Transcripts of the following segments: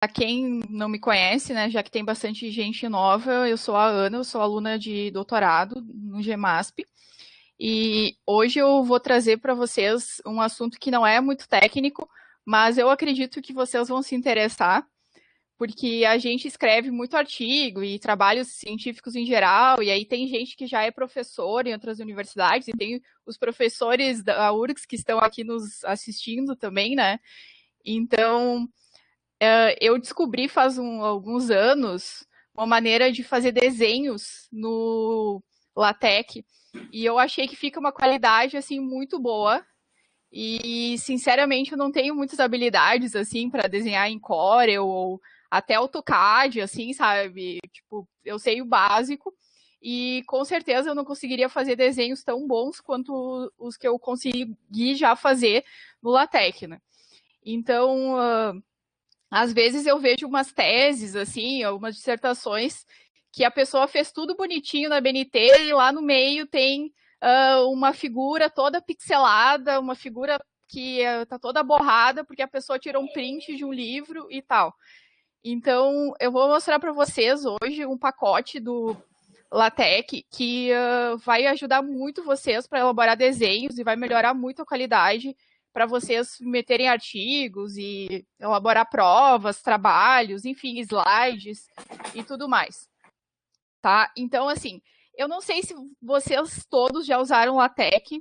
Para quem não me conhece, né, já que tem bastante gente nova, eu sou a Ana, eu sou aluna de doutorado no GEMASP. E hoje eu vou trazer para vocês um assunto que não é muito técnico, mas eu acredito que vocês vão se interessar, porque a gente escreve muito artigo e trabalhos científicos em geral, e aí tem gente que já é professor em outras universidades, e tem os professores da URGS que estão aqui nos assistindo também, né? Então, eu descobri faz alguns anos uma maneira de fazer desenhos no LaTeX, e eu achei que fica uma qualidade assim muito boa. E sinceramente eu não tenho muitas habilidades assim para desenhar em Corel ou até AutoCAD, assim, sabe? Tipo, eu sei o básico e com certeza eu não conseguiria fazer desenhos tão bons quanto os que eu consegui já fazer no LaTeX, né? Então, às vezes eu vejo umas teses, assim, algumas dissertações, que a pessoa fez tudo bonitinho na BNT e lá no meio tem uma figura toda pixelada, uma figura que tá toda borrada, porque a pessoa tirou um print de um livro e tal. Então, eu vou mostrar para vocês hoje um pacote do LaTeX que vai ajudar muito vocês para elaborar desenhos e vai melhorar muito a qualidade para vocês meterem artigos e elaborar provas, trabalhos, enfim, slides e tudo mais, tá? Então, assim, eu não sei se vocês todos já usaram LaTeX.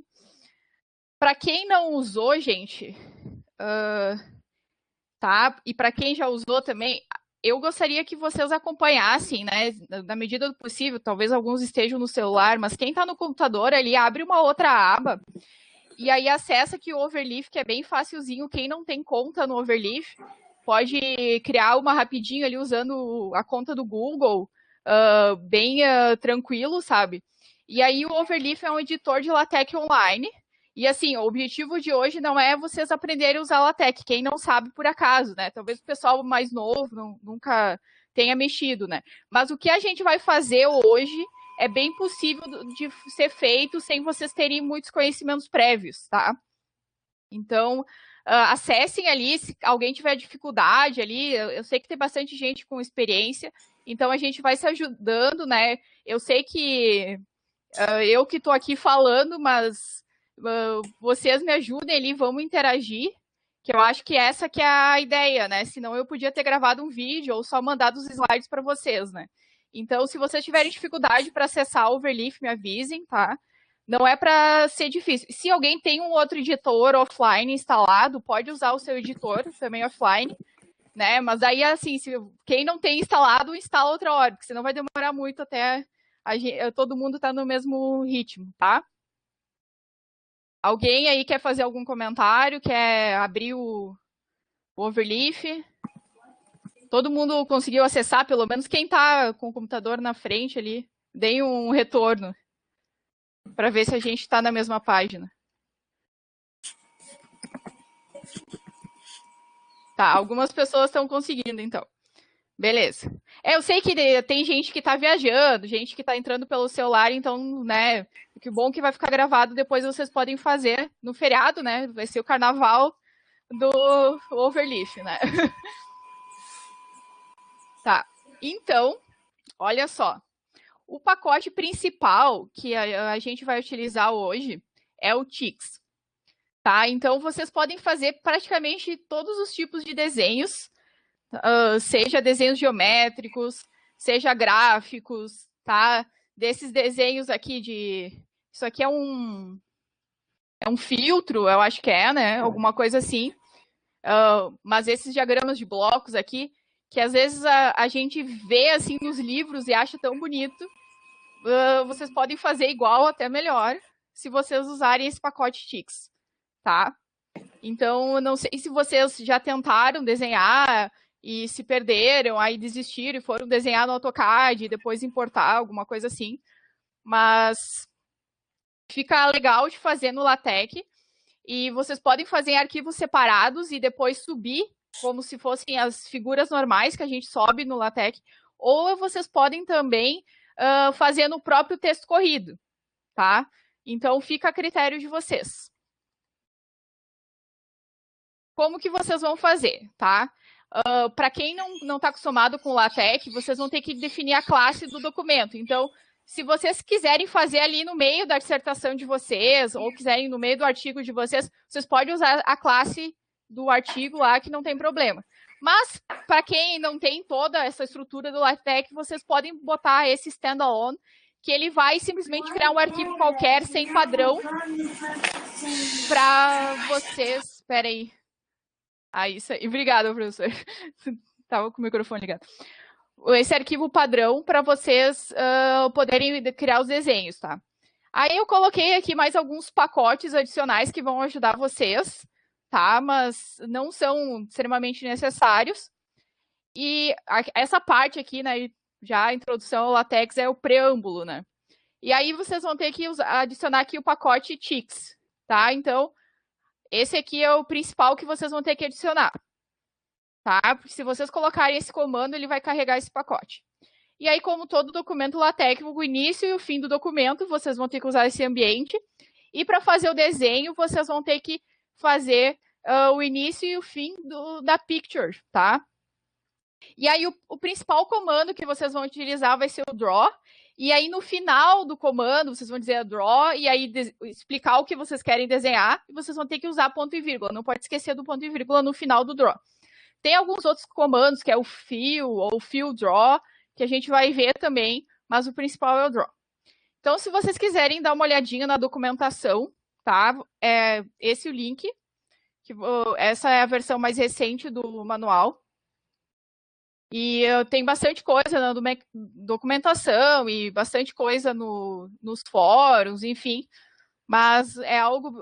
Para quem não usou, gente, tá? E para quem já usou também, eu gostaria que vocês acompanhassem, né? Na medida do possível, talvez alguns estejam no celular, mas quem está no computador ali abre uma outra aba e aí acessa aqui o Overleaf, que é bem facilzinho. Quem não tem conta no Overleaf pode criar uma rapidinho ali usando a conta do Google, bem tranquilo, sabe? E aí o Overleaf é um editor de LaTeX online. E assim, o objetivo de hoje não é vocês aprenderem a usar LaTeX, quem não sabe por acaso, né? Talvez o pessoal mais novo nunca tenha mexido, né? Mas o que a gente vai fazer hoje é bem possível de ser feito sem vocês terem muitos conhecimentos prévios, tá? Então, acessem ali, se alguém tiver dificuldade ali, eu sei que tem bastante gente com experiência, então a gente vai se ajudando, né? Eu sei que eu que estou aqui falando, mas vocês me ajudem ali, vamos interagir, que eu acho que essa que é a ideia, né? Senão eu podia ter gravado um vídeo ou só mandado os slides para vocês, né? Então, se vocês tiverem dificuldade para acessar o Overleaf, me avisem, tá? Não é para ser difícil. Se alguém tem um outro editor offline instalado, pode usar o seu editor também offline, né? Mas aí, assim, se quem não tem instalado, instala outra hora, porque senão vai demorar muito até todo mundo tá no mesmo ritmo, tá? Alguém aí quer fazer algum comentário? Quer abrir o Overleaf? Todo mundo conseguiu acessar, pelo menos quem tá com o computador na frente ali. Deem um retorno para ver se a gente está na mesma página. Tá, algumas pessoas estão conseguindo, então. Beleza. Eu sei que tem gente que tá viajando, gente que tá entrando pelo celular, então, né, que bom que vai ficar gravado, depois vocês podem fazer no feriado, né, vai ser o carnaval do Overleaf, né. Tá, então, olha só, o pacote principal que a gente vai utilizar hoje é o Tix, tá? Então, vocês podem fazer praticamente todos os tipos de desenhos, seja desenhos geométricos, seja gráficos, tá? Desses desenhos aqui de... Isso aqui é um filtro, eu acho que é, né? Alguma coisa assim. Mas esses diagramas de blocos aqui, que às vezes a gente vê assim nos livros e acha tão bonito, vocês podem fazer igual, até melhor, se vocês usarem esse pacote Tix, tá? Então, eu não sei se vocês já tentaram desenhar e se perderam, aí desistiram e foram desenhar no AutoCAD e depois importar, alguma coisa assim. Mas fica legal de fazer no LaTeX. E vocês podem fazer em arquivos separados e depois subir como se fossem as figuras normais que a gente sobe no LaTeX. Ou vocês podem também fazer no próprio texto corrido, tá? Então, fica a critério de vocês. Como que vocês vão fazer, tá? para quem não está acostumado com o LaTeX, vocês vão ter que definir a classe do documento. Então, se vocês quiserem fazer ali no meio da dissertação de vocês, ou quiserem no meio do artigo de vocês, vocês podem usar a classe do artigo lá, que não tem problema. Mas, para quem não tem toda essa estrutura do LaTeX, vocês podem botar esse standalone, que ele vai simplesmente criar um arquivo qualquer, sem padrão, para vocês... Espera aí. Isso aí. Obrigada, professor. Estava com o microfone ligado. Esse arquivo padrão para vocês poderem criar os desenhos, tá? Aí eu coloquei aqui mais alguns pacotes adicionais que vão ajudar vocês, tá? Mas não são extremamente necessários. E essa parte aqui, né, já a introdução ao LaTeX é o preâmbulo, né? E aí vocês vão ter que adicionar aqui o pacote TIX, tá? Então, esse aqui é o principal que vocês vão ter que adicionar, tá? Porque se vocês colocarem esse comando, ele vai carregar esse pacote. E aí, como todo documento LaTeX, o início e o fim do documento, vocês vão ter que usar esse ambiente. E para fazer o desenho, vocês vão ter que fazer o início e o fim da picture, tá? E aí, o principal comando que vocês vão utilizar vai ser o draw. E aí, no final do comando, vocês vão dizer draw e aí explicar o que vocês querem desenhar. E vocês vão ter que usar ponto e vírgula. Não pode esquecer do ponto e vírgula no final do draw. Tem alguns outros comandos, que é o fill ou fill draw, que a gente vai ver também, mas o principal é o draw. Então, se vocês quiserem dar uma olhadinha na documentação, tá? É esse o link. Essa é a versão mais recente do manual. E tem bastante coisa na documentação e bastante coisa nos fóruns, enfim. Mas é algo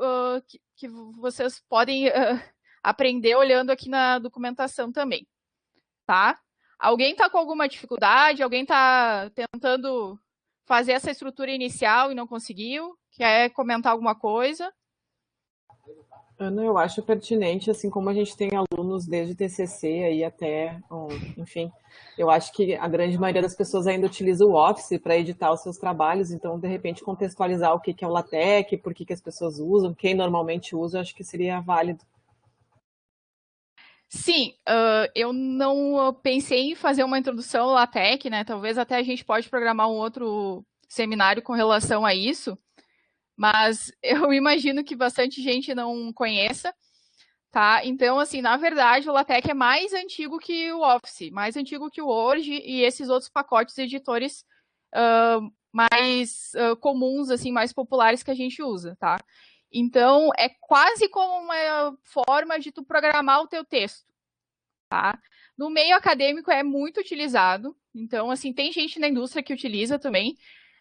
que vocês podem aprender olhando aqui na documentação também, tá? Alguém está com alguma dificuldade? Alguém está tentando fazer essa estrutura inicial e não conseguiu? Quer comentar alguma coisa? Ana, eu acho pertinente, assim como a gente tem alunos desde TCC aí até, enfim, eu acho que a grande maioria das pessoas ainda utiliza o Office para editar os seus trabalhos, então, de repente, contextualizar o que é o LaTeX, por que as pessoas usam, quem normalmente usa, eu acho que seria válido. Sim, eu não pensei em fazer uma introdução ao LaTeX, né? Talvez até a gente pode programar um outro seminário com relação a isso, mas eu imagino que bastante gente não conheça, tá? Então, assim, na verdade, o LaTeX é mais antigo que o Office, mais antigo que o Word e esses outros pacotes editores mais comuns, assim, mais populares que a gente usa, tá? Então, é quase como uma forma de tu programar o teu texto, tá? No meio acadêmico é muito utilizado, então, assim, tem gente na indústria que utiliza também,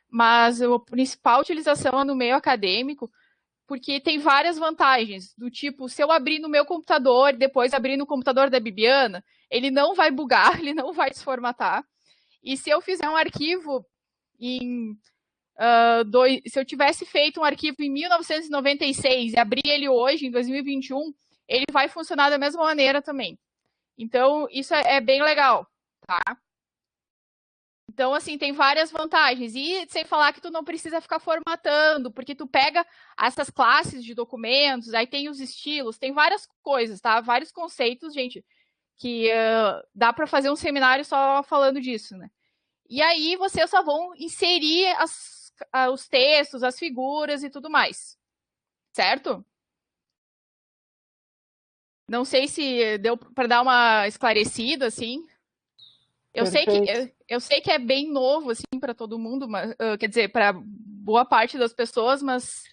mas a principal utilização é no meio acadêmico, porque tem várias vantagens, do tipo, se eu abrir no meu computador e depois abrir no computador da Bibiana, ele não vai bugar, ele não vai desformatar. E se eu fizer um arquivo se eu tivesse feito um arquivo em 1996 e abrir ele hoje, em 2021, ele vai funcionar da mesma maneira também. Então, isso é bem legal, tá? Então, assim, tem várias vantagens. E sem falar que tu não precisa ficar formatando, porque tu pega essas classes de documentos, aí tem os estilos, tem várias coisas, tá? Vários conceitos, gente, que dá para fazer um seminário só falando disso, né? E aí vocês só vão inserir os textos, as figuras e tudo mais. Certo? Não sei se deu para dar uma esclarecida, assim. Eu sei que é bem novo, assim, para todo mundo, mas, quer dizer, para boa parte das pessoas, mas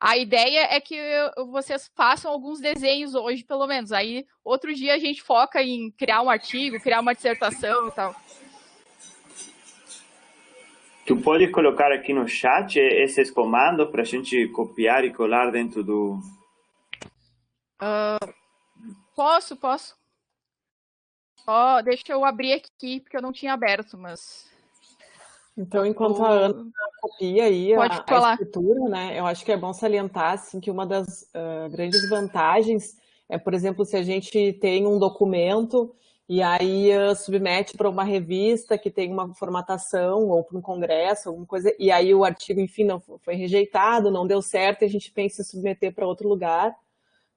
a ideia é que vocês façam alguns desenhos hoje, pelo menos. Aí, outro dia, a gente foca em criar um artigo, criar uma dissertação e tal. Tu pode colocar aqui no chat esses comandos para a gente copiar e colar dentro do... Posso. Deixa eu abrir aqui, porque eu não tinha aberto, mas... Então, enquanto a Ana copia aí a estrutura, né, eu acho que é bom salientar assim, que uma das grandes vantagens é, por exemplo, se a gente tem um documento e aí submete para uma revista que tem uma formatação ou para um congresso, alguma coisa, e aí o artigo, enfim, não foi rejeitado, não deu certo, e a gente pensa em submeter para outro lugar.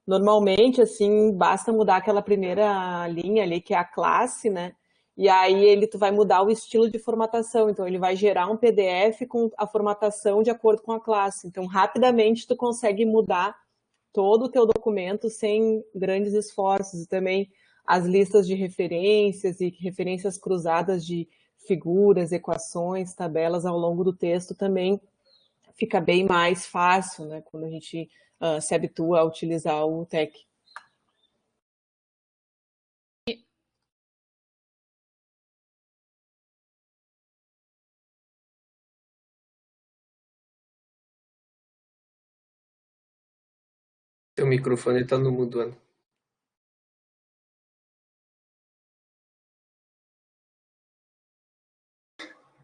Normalmente, assim, basta mudar aquela primeira linha ali, que é a classe, né? E aí tu vai mudar o estilo de formatação. Então, ele vai gerar um PDF com a formatação de acordo com a classe. Então, rapidamente, tu consegue mudar todo o teu documento sem grandes esforços. E também as listas de referências e referências cruzadas de figuras, equações, tabelas ao longo do texto também fica bem mais fácil, né? Quando a gente se habitua a utilizar o TEC. Teu microfone está no mudo, Ana.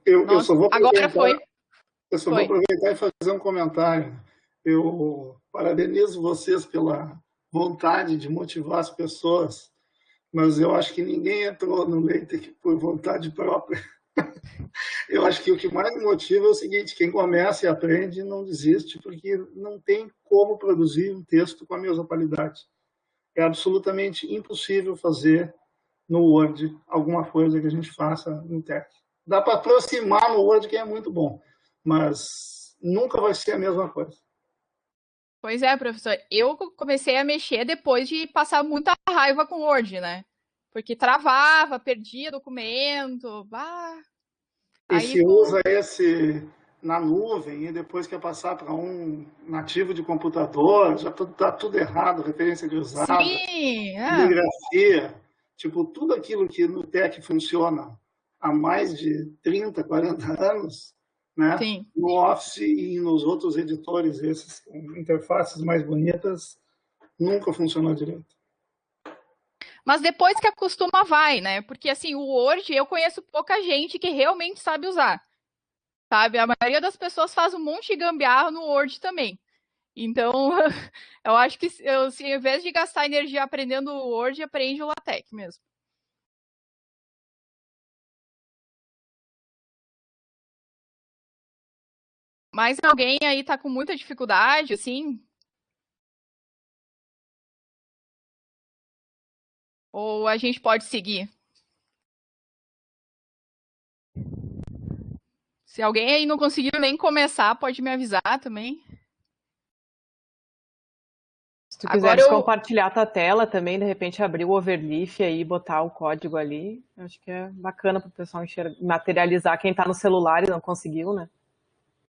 Eu só vou agora foi. Eu só vou aproveitar e fazer um comentário. Eu parabenizo vocês pela vontade de motivar as pessoas, mas eu acho que ninguém entrou no LaTeX por vontade própria. Eu acho que o que mais motiva é o seguinte: quem começa e aprende não desiste, porque não tem como produzir um texto com a mesma qualidade. É absolutamente impossível fazer no Word alguma coisa que a gente faça no TeX. Dá para aproximar no Word, que é muito bom, mas nunca vai ser a mesma coisa. Pois é, professor. Eu comecei a mexer depois de passar muita raiva com o Word, né? Porque travava, perdia documento. E se usa esse na nuvem e depois quer passar para um nativo de computador, já está tudo errado, referência cruzada, bibliografia, tipo, tudo aquilo que no TeX funciona há mais de 30, 40 anos, né? Sim. No Office e nos outros editores, esses com interfaces mais bonitas, nunca funcionou direito. Mas depois que acostuma, vai, né? Porque, assim, o Word, eu conheço pouca gente que realmente sabe usar, sabe? A maioria das pessoas faz um monte de gambiarra no Word também. Então, eu acho que, se, ao invés de gastar energia aprendendo o Word, aprende o LaTeX mesmo. Mas alguém aí tá com muita dificuldade, assim? Ou a gente pode seguir? Se alguém aí não conseguiu nem começar, pode me avisar também. Se tu quiseres compartilhar tua tela também, de repente abrir o overleaf aí e botar o código ali, acho que é bacana para o pessoal materializar quem está no celular e não conseguiu, né?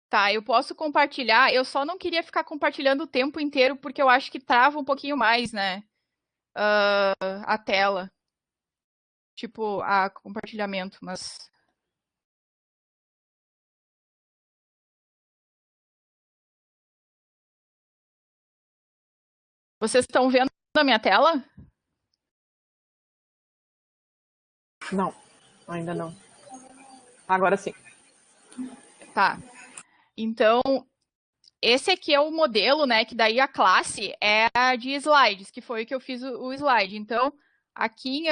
Tá, eu posso compartilhar, eu só não queria ficar compartilhando o tempo inteiro, porque eu acho que trava um pouquinho mais, né? A tela. Tipo, a compartilhamento, mas... Vocês estão vendo a minha tela? Não, ainda não. Agora sim. Tá. Então, esse aqui é o modelo, né? Que daí a classe é a de slides, que foi o que eu fiz o slide. Então, aqui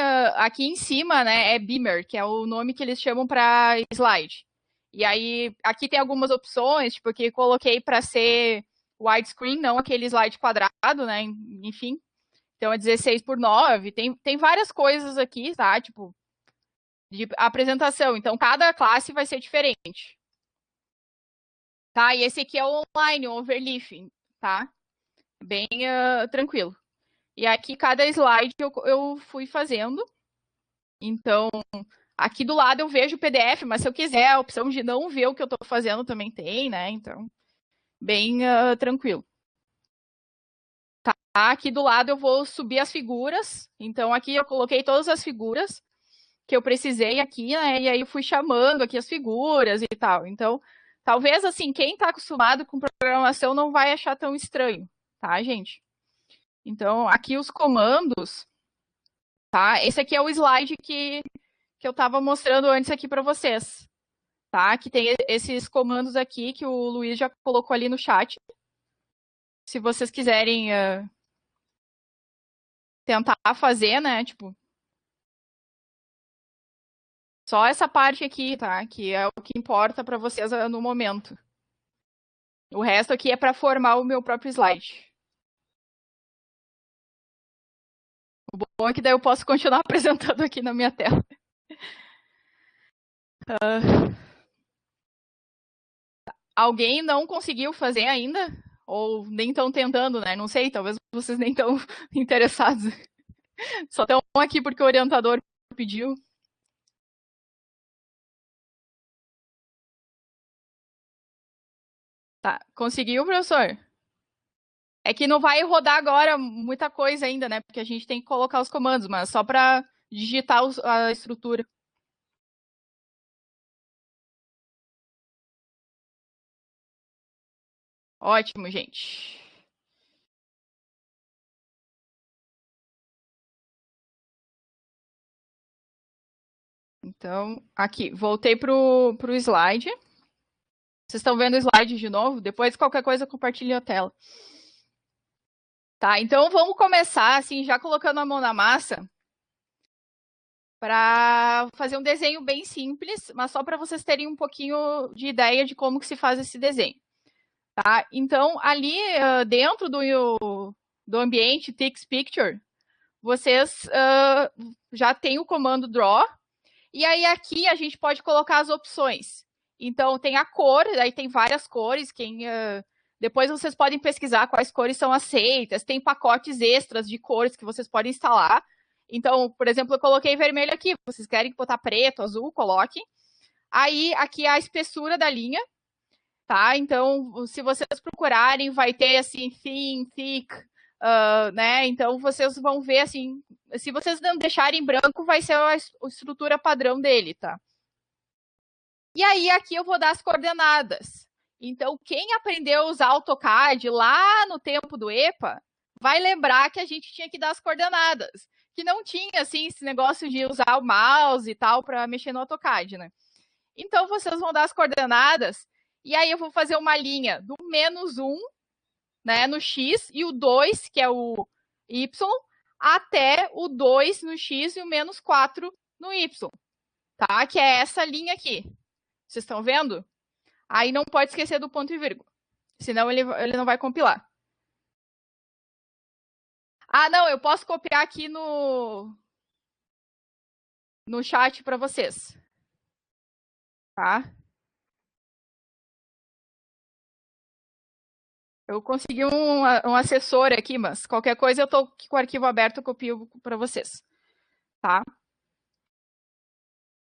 em cima, né, é Beamer, que é o nome que eles chamam para slide. E aí, aqui tem algumas opções, tipo, que eu coloquei para ser widescreen, não aquele slide quadrado, né? Enfim. Então, é 16:9. Tem várias coisas aqui, tá? Tipo, de apresentação. Então, cada classe vai ser diferente. Tá? E esse aqui é o online, o overleaf, tá? Bem tranquilo. E aqui, cada slide eu fui fazendo. Então, aqui do lado eu vejo o PDF, mas se eu quiser a opção de não ver o que eu estou fazendo também tem, né? Então, bem tranquilo. Tá? Aqui do lado eu vou subir as figuras. Então, aqui eu coloquei todas as figuras que eu precisei aqui, né? E aí eu fui chamando aqui as figuras e tal. Então, talvez, assim, quem está acostumado com programação não vai achar tão estranho, tá, gente? Então, aqui os comandos, tá? Esse aqui é o slide que eu estava mostrando antes aqui para vocês, tá? Que tem esses comandos aqui que o Luiz já colocou ali no chat. Se vocês quiserem tentar fazer, né? Tipo, só essa parte aqui, tá? Que é o que importa para vocês no momento. O resto aqui é para formar o meu próprio slide. O bom é que daí eu posso continuar apresentando aqui na minha tela. Alguém não conseguiu fazer ainda? Ou nem estão tentando, né? Não sei, talvez vocês nem estão interessados. Só estão aqui porque o orientador pediu. Tá, conseguiu, professor? É que não vai rodar agora muita coisa ainda, né? Porque a gente tem que colocar os comandos, mas só para digitar a estrutura. Ótimo, gente. Então, aqui, voltei para o slide. Vocês estão vendo o slide de novo? Depois, qualquer coisa, compartilhe a tela. Tá, então vamos começar, assim, já colocando a mão na massa, para fazer um desenho bem simples, mas só para vocês terem um pouquinho de ideia de como que se faz esse desenho. Tá? Então, ali dentro do ambiente Text Picture, vocês já tem o comando Draw, e aí aqui a gente pode colocar as opções. Então, tem a cor, aí tem várias cores, depois vocês podem pesquisar quais cores são aceitas, tem pacotes extras de cores que vocês podem instalar. Então, por exemplo, eu coloquei vermelho aqui, vocês querem botar preto, azul, coloquem. Aí, aqui é a espessura da linha, tá? Então, se vocês procurarem, vai ter, assim, thin, thick, né? Então, vocês vão ver, assim, se vocês não deixarem branco, vai ser a estrutura padrão dele, tá? E aí, aqui eu vou dar as coordenadas. Então, quem aprendeu a usar AutoCAD lá no tempo do EPA, vai lembrar que a gente tinha que dar as coordenadas. Que não tinha, assim, esse negócio de usar o mouse e tal para mexer no AutoCAD, né? Então, vocês vão dar as coordenadas, e aí eu vou fazer uma linha do -1, né, no X, e o 2, que é o Y, até o 2 no X e o -4 no Y, tá? Que é essa linha aqui. Vocês estão vendo? Aí não pode esquecer do ponto e vírgula, senão ele não vai compilar. Ah, não, eu posso copiar aqui no chat para vocês. Tá? Eu consegui um assessor aqui, mas qualquer coisa eu tô com o arquivo aberto, eu copio para vocês. Tá?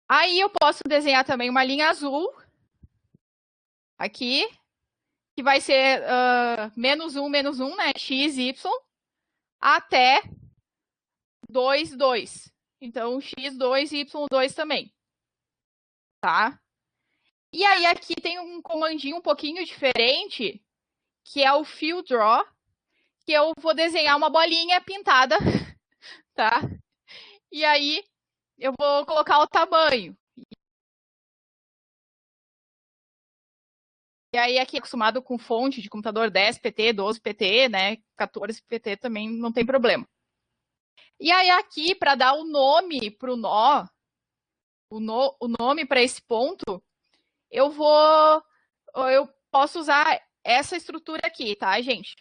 Aí eu posso desenhar também uma linha azul, aqui, que vai ser -1, né? X, Y, até 2, 2. Então, X2 e Y2 também. Tá? E aí, aqui tem um comandinho um pouquinho diferente, que é o Fill Draw, que eu vou desenhar uma bolinha pintada, tá? E aí, eu vou colocar o tamanho. E aí, aqui, acostumado com fonte de computador 10 PT, 12 PT, né? 14 PT também não tem problema. E aí, aqui, para dar o nome para o nó, o nome para esse ponto, eu posso usar essa estrutura aqui, tá, gente?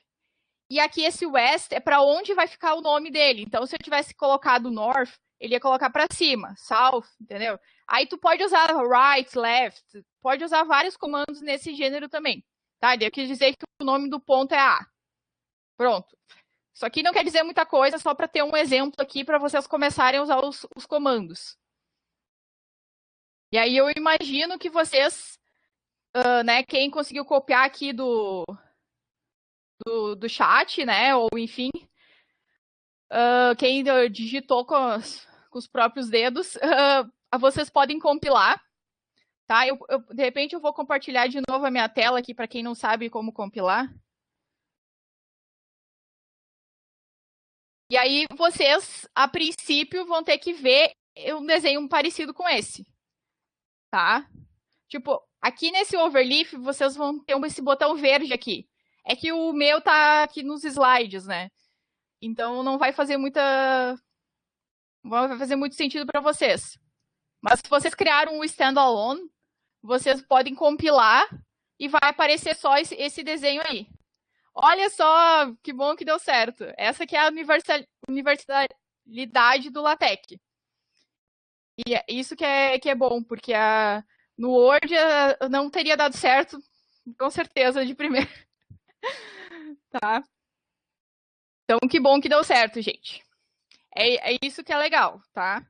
E aqui esse West é para onde vai ficar o nome dele. Então, se eu tivesse colocado North, ele ia colocar para cima, South, entendeu? Aí tu pode usar Right, Left, pode usar vários comandos nesse gênero também, tá? Eu quis dizer que o nome do ponto é A. Pronto. Isso aqui não quer dizer muita coisa, só para ter um exemplo aqui para vocês começarem a usar os comandos. E aí eu imagino que vocês, né, quem conseguiu copiar aqui do chat, né, ou enfim, quem digitou com os próprios dedos, vocês podem compilar, tá? De repente eu vou compartilhar de novo a minha tela aqui para quem não sabe como compilar. E aí vocês, a princípio, vão ter que ver um desenho parecido com esse, tá? Tipo, aqui nesse overleaf, vocês vão ter esse botão verde aqui. É que o meu tá aqui nos slides, né? Então não vai fazer muito sentido para vocês. Mas se vocês criaram um standalone, vocês podem compilar e vai aparecer só esse desenho aí. Olha só, que bom que deu certo. Essa aqui é a durabilidade do LaTeX. E isso que é bom, porque no Word não teria dado certo, com certeza, de primeira. Tá? Então, que bom que deu certo, gente. É isso que é legal, tá?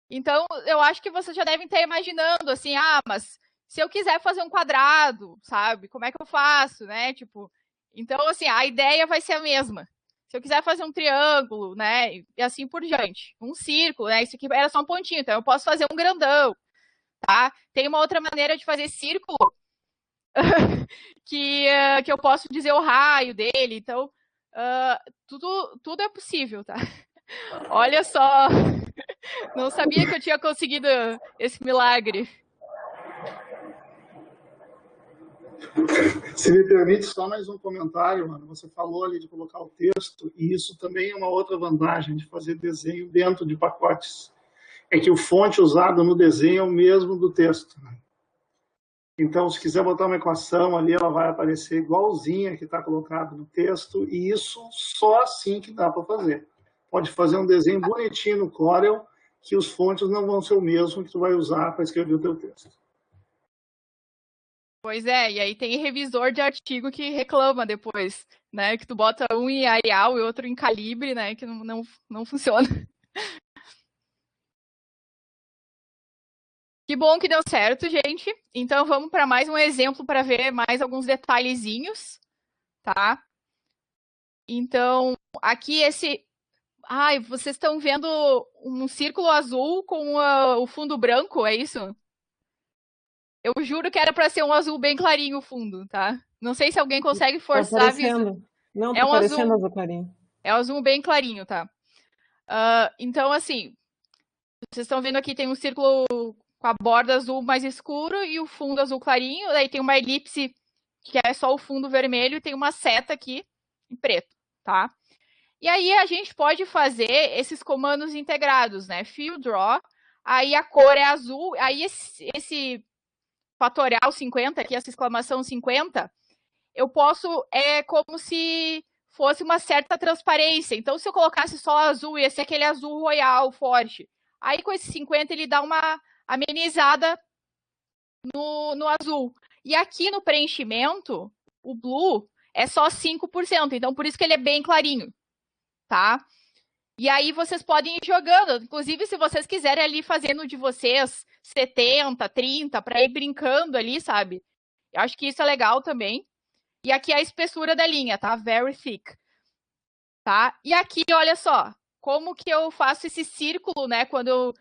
Então, eu acho que vocês já devem estar imaginando, assim, mas se eu quiser fazer um quadrado, sabe? Como é que eu faço, né? Tipo, então, assim, a ideia vai ser a mesma. Se eu quiser fazer um triângulo, né? E assim por diante. Um círculo, né? Isso aqui era só um pontinho, então eu posso fazer um grandão, tá? Tem uma outra maneira de fazer círculo que eu posso dizer o raio dele. Então, tudo é possível, tá? Olha só, não sabia que eu tinha conseguido esse milagre. Se me permite só mais um comentário, mano. Você falou ali de colocar o texto, e isso também é uma outra vantagem de fazer desenho dentro de pacotes. É que o fonte usado no desenho é o mesmo do texto, né? Então, se quiser botar uma equação ali, ela vai aparecer igualzinha que está colocado no texto, e isso só assim que dá para fazer. Pode fazer um desenho bonitinho no Corel, que os fontes não vão ser o mesmo que tu vai usar para escrever o teu texto. Pois é, e aí tem revisor de artigo que reclama depois, né? Que tu bota um em Arial e outro em Calibre, né? Que não funciona. Que bom que deu certo, gente. Então, vamos para mais um exemplo para ver mais alguns detalhezinhos, tá? Então, aqui vocês estão vendo um círculo azul com o fundo branco, é isso? Eu juro que era para ser um azul bem clarinho o fundo, tá? Não sei se alguém consegue forçar a visão. Não, tá parecendo azul clarinho. É um azul bem clarinho, tá? Então, assim, vocês estão vendo aqui, tem um círculo com a borda azul mais escuro e o fundo azul clarinho. Daí tem uma elipse que é só o fundo vermelho e tem uma seta aqui em preto, tá? E aí a gente pode fazer esses comandos integrados, né? Fill draw, aí a cor é azul, aí esse fatorial 50, aqui essa exclamação 50, eu posso, como se fosse uma certa transparência. Então, se eu colocasse só azul, ia ser aquele azul royal forte. Aí, com esse 50, ele dá uma amenizada no azul. E aqui no preenchimento, o blue é só 5%. Então, por isso que ele é bem clarinho, tá? E aí, vocês podem ir jogando. Inclusive, se vocês quiserem ali fazendo de vocês 70, 30, para ir brincando ali, sabe? Eu acho que isso é legal também. E aqui é a espessura da linha, tá? Very thick. Tá? E aqui, olha só, como que eu faço esse círculo, né? Quando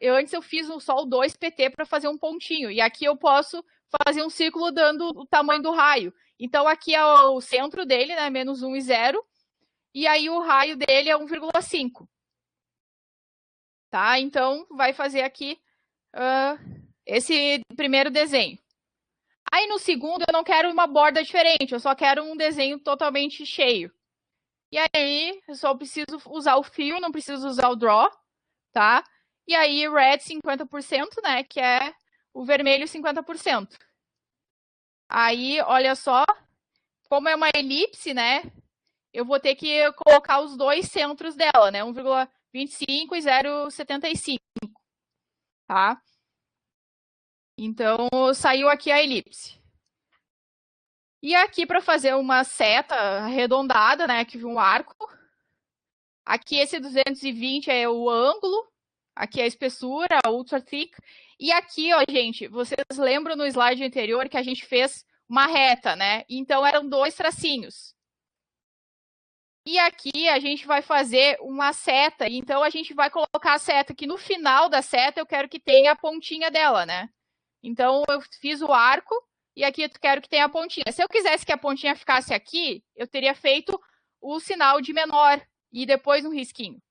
antes eu fiz só o 2pt para fazer um pontinho. E aqui eu posso fazer um círculo dando o tamanho do raio. Então, aqui é o centro dele, né? Menos 1 e 0. E aí o raio dele é 1,5. Tá? Então, vai fazer aqui esse primeiro desenho. Aí no segundo eu não quero uma borda diferente, eu só quero um desenho totalmente cheio. E aí eu só preciso usar o fill, não preciso usar o draw, tá? E aí red 50%, né, que é o vermelho 50%. Aí, olha só, como é uma elipse, né, eu vou ter que colocar os dois centros dela, né, 1,25 e 0,75, tá? Então, saiu aqui a elipse. E aqui, para fazer uma seta arredondada, né, que um arco. Aqui, esse 220 é o ângulo. Aqui é a espessura, a ultra thick. E aqui, ó, gente, vocês lembram no slide anterior que a gente fez uma reta, né? Então, eram 2 tracinhos. E aqui, a gente vai fazer uma seta. Então, a gente vai colocar a seta, que no final da seta, eu quero que tenha a pontinha dela, né? Então, eu fiz o arco e aqui eu quero que tenha a pontinha. Se eu quisesse que a pontinha ficasse aqui, eu teria feito o sinal de menor e depois um risquinho.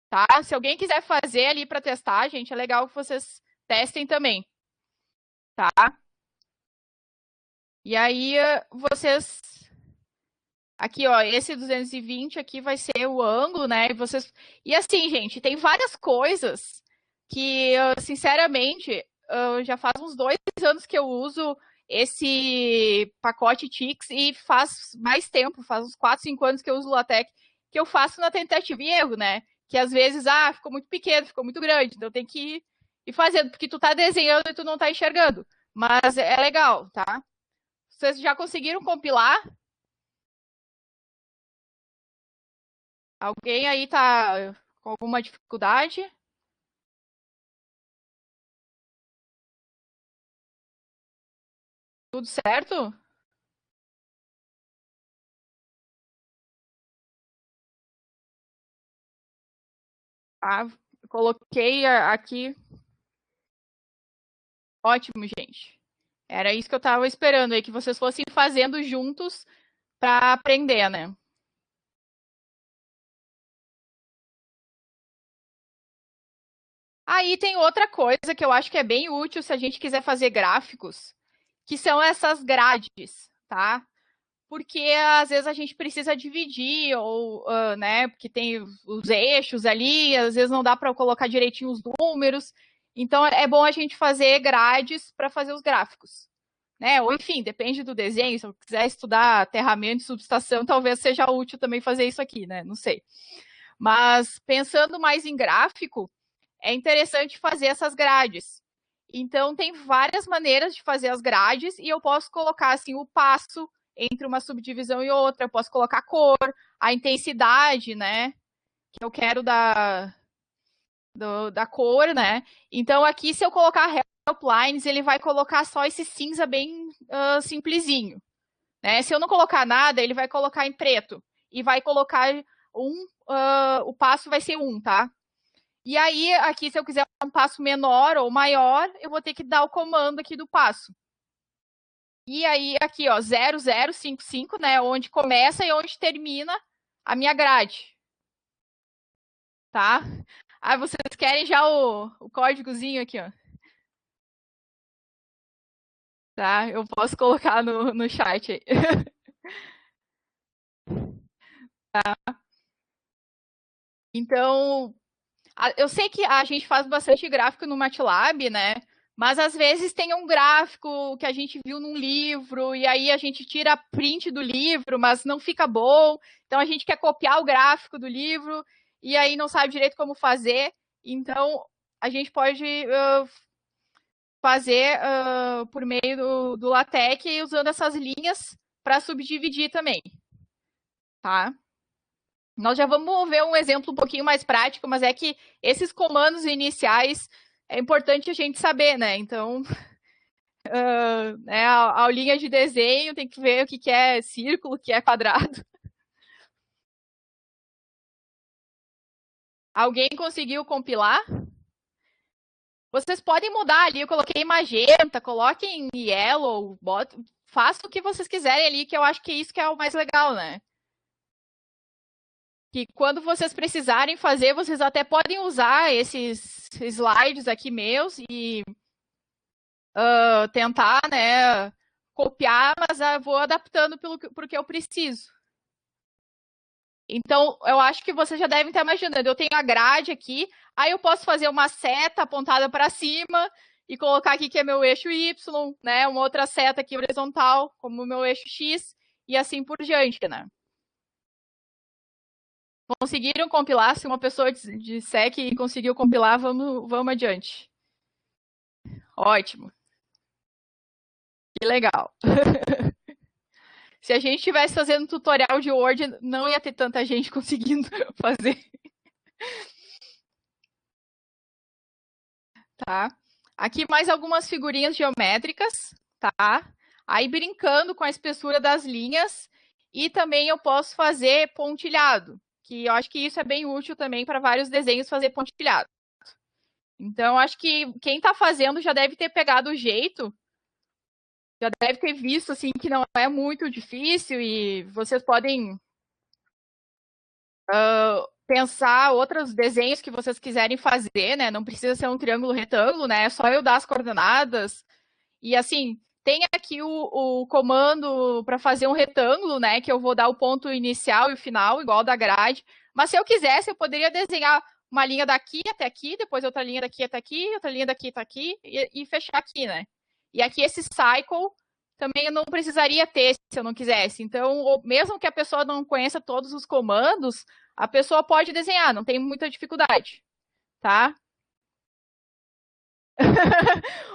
Tá? Se alguém quiser fazer ali para testar, gente, é legal que vocês testem também. Tá? E aí, vocês... Aqui, ó, esse 220 aqui vai ser o ângulo, né? E assim, gente, tem várias coisas que, sinceramente... já faz uns 2 anos que eu uso esse pacote TIX e faz mais tempo, faz uns 4, 5 anos que eu uso o LaTeX, que eu faço na tentativa e erro, né? que às vezes, ficou muito pequeno, ficou muito grande, então tem que ir fazendo, porque tu tá desenhando e tu não tá enxergando. Mas é legal, tá? Vocês já conseguiram compilar? Alguém aí tá com alguma dificuldade? Tudo certo? Coloquei aqui. Ótimo, gente. Era isso que eu estava esperando aí, que vocês fossem fazendo juntos para aprender, né? Aí tem outra coisa que eu acho que é bem útil se a gente quiser fazer gráficos, que são essas grades, tá? Porque às vezes a gente precisa dividir, ou, né, porque tem os eixos ali, às vezes não dá para colocar direitinho os números. Então é bom a gente fazer grades para fazer os gráficos, né? Ou enfim, depende do desenho. Se eu quiser estudar aterramento e subestação, talvez seja útil também fazer isso aqui, né? Não sei. Mas pensando mais em gráfico, é interessante fazer essas grades. Então tem várias maneiras de fazer as grades e eu posso colocar assim o passo entre uma subdivisão e outra, eu posso colocar a cor, a intensidade, né? Que eu quero da cor, né? Então aqui, se eu colocar help lines, ele vai colocar só esse cinza bem simplesinho. Né? Se eu não colocar nada, ele vai colocar em preto. E vai colocar o passo vai ser 1, tá? E aí, aqui, se eu quiser um passo menor ou maior, eu vou ter que dar o comando aqui do passo. E aí, aqui, ó, 0055, né? Onde começa e onde termina a minha grade. Tá? Vocês querem já o códigozinho aqui, ó. Tá? Eu posso colocar no chat aí. Tá? Então, eu sei que a gente faz bastante gráfico no MATLAB, né? Mas às vezes tem um gráfico que a gente viu num livro e aí a gente tira print do livro, mas não fica bom. Então a gente quer copiar o gráfico do livro e aí não sabe direito como fazer. Então a gente pode fazer por meio do LaTeX usando essas linhas para subdividir também. Tá? Nós já vamos ver um exemplo um pouquinho mais prático, mas é que esses comandos iniciais é importante a gente saber, né? Então, a aulinha de desenho tem que ver o que é círculo, o que é quadrado. Alguém conseguiu compilar? Vocês podem mudar ali, eu coloquei magenta, coloquem yellow, façam o que vocês quiserem ali, que eu acho que isso que é o mais legal, né? Que quando vocês precisarem fazer, vocês até podem usar esses slides aqui meus e tentar, né, copiar, mas eu vou adaptando pro que eu preciso. Então, eu acho que vocês já devem estar imaginando. Eu tenho a grade aqui, aí eu posso fazer uma seta apontada para cima e colocar aqui que é meu eixo Y, né? Uma outra seta aqui horizontal, como o meu eixo X, e assim por diante, né? Conseguiram compilar? Se uma pessoa disser que conseguiu compilar, vamos adiante. Ótimo. Que legal. Se a gente estivesse fazendo tutorial de Word, não ia ter tanta gente conseguindo fazer. Tá? Aqui mais algumas figurinhas geométricas, tá? Aí brincando com a espessura das linhas e também eu posso fazer pontilhado, que eu acho que isso é bem útil também para vários desenhos fazer pontilhado. Então, acho que quem está fazendo já deve ter pegado o jeito, já deve ter visto assim que não é muito difícil e vocês podem pensar outros desenhos que vocês quiserem fazer, né? Não precisa ser um triângulo retângulo, né? É só eu dar as coordenadas. E assim, tem aqui o comando para fazer um retângulo, né? Que eu vou dar o ponto inicial e o final, igual da grade. Mas se eu quisesse, eu poderia desenhar uma linha daqui até aqui, depois outra linha daqui até aqui, outra linha daqui até aqui, e fechar aqui, né? E aqui esse cycle também eu não precisaria ter se eu não quisesse. Então, mesmo que a pessoa não conheça todos os comandos, a pessoa pode desenhar, não tem muita dificuldade, tá?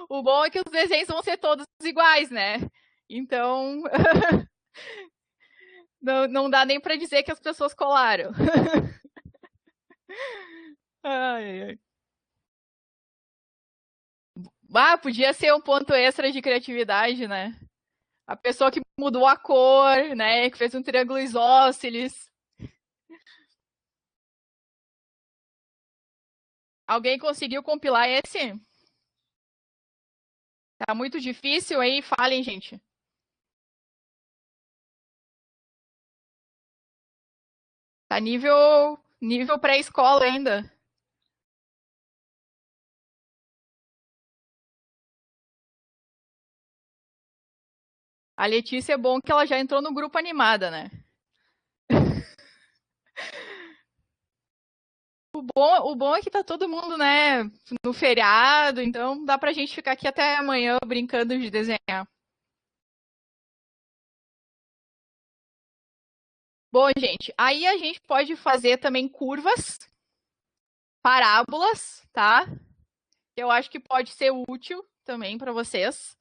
O bom é que os desenhos vão ser todos iguais, né? Então, não dá nem para dizer que as pessoas colaram. Ai, ai. Ah, podia ser um ponto extra de criatividade, né? A pessoa que mudou a cor, né? Que fez um triângulo isósceles. Alguém conseguiu compilar esse? Tá muito difícil aí? Falem, gente. Tá nível pré-escola ainda. A Letícia é bom que ela já entrou no grupo animada, né? O bom é que tá todo mundo, né, no feriado, então dá pra gente ficar aqui até amanhã brincando de desenhar. Bom, gente, aí a gente pode fazer também curvas, parábolas, tá? Eu acho que pode ser útil também para vocês.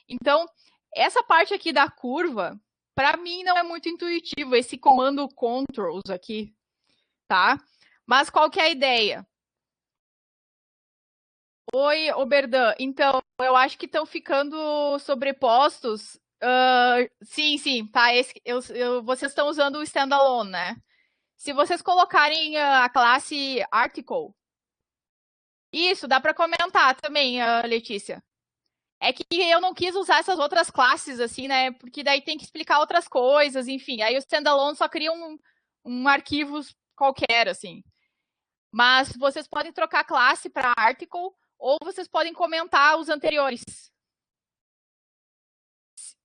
Então, essa parte aqui da curva, para mim não é muito intuitivo, esse comando controls aqui, tá? Mas qual que é a ideia? Oi, Oberdan. Então, eu acho que estão ficando sobrepostos. Sim, tá. Vocês estão usando o standalone, né? Se vocês colocarem a classe article, isso, dá para comentar também, Letícia. É que eu não quis usar essas outras classes, assim, né? Porque daí tem que explicar outras coisas, enfim. Aí o standalone só cria um arquivo qualquer, assim. Mas vocês podem trocar classe para article ou vocês podem comentar os anteriores.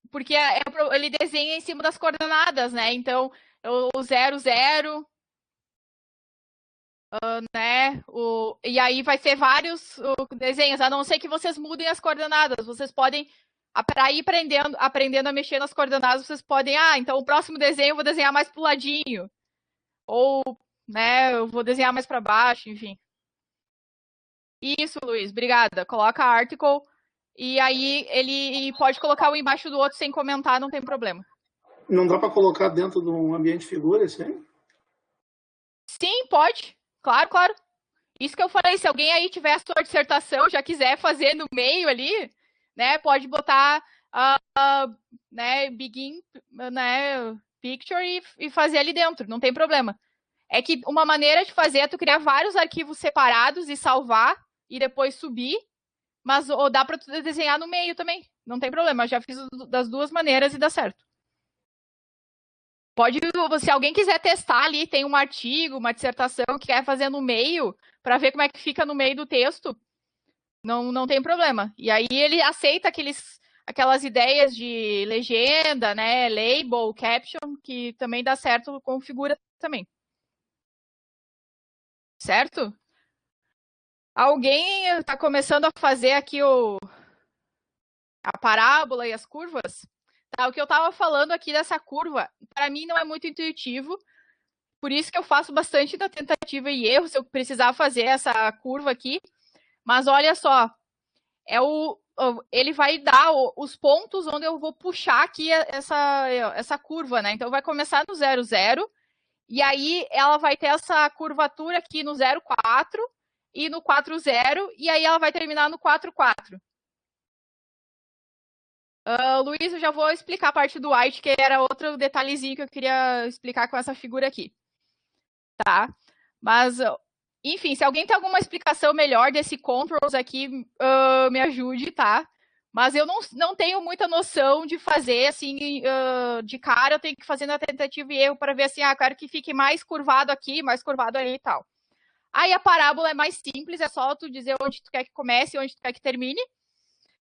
Porque ele desenha em cima das coordenadas, né? Então, o 0, 0, né? E aí vai ser vários desenhos, a não ser que vocês mudem as coordenadas. Vocês podem, para ir aprendendo a mexer nas coordenadas, vocês podem, então o próximo desenho eu vou desenhar mais pro ladinho. Ou, né, eu vou desenhar mais para baixo, enfim. Isso, Luiz, obrigada. Coloca article e aí ele pode colocar um embaixo do outro sem comentar, não tem problema. Não dá para colocar dentro de um ambiente figura, isso aí? Sim, pode. Claro, claro. Isso que eu falei, se alguém aí tiver a sua dissertação, já quiser fazer no meio ali, né, pode botar, né, begin, né, picture e fazer ali dentro, não tem problema. É que uma maneira de fazer é tu criar vários arquivos separados e salvar e depois subir, mas ou dá para tu desenhar no meio também, não tem problema. Eu já fiz das duas maneiras e dá certo. Pode, se alguém quiser testar ali, tem um artigo, uma dissertação que quer fazer no meio, para ver como é que fica no meio do texto, não tem problema. E aí ele aceita aquelas ideias de legenda, né, label, caption, que também dá certo, configura também. Certo? Alguém está começando a fazer aqui a parábola e as curvas? Tá, o que eu estava falando aqui dessa curva, para mim não é muito intuitivo, por isso que eu faço bastante da tentativa e erro, se eu precisar fazer essa curva aqui. Mas olha só, ele vai dar os pontos onde eu vou puxar aqui essa curva, né? Então vai começar no 0, 0, e aí ela vai ter essa curvatura aqui no 0, 4 e no 4, 0, e aí ela vai terminar no 4, 4. Luiz, eu já vou explicar a parte do white, que era outro detalhezinho que eu queria explicar com essa figura aqui. Tá? Mas, enfim, se alguém tem alguma explicação melhor desse controls aqui, me ajude, tá? Mas eu não tenho muita noção de fazer, assim, de cara, eu tenho que fazer na tentativa e erro para ver, assim, quero que fique mais curvado aqui, mais curvado ali e tal. Aí a parábola é mais simples, é só tu dizer onde tu quer que comece e onde tu quer que termine.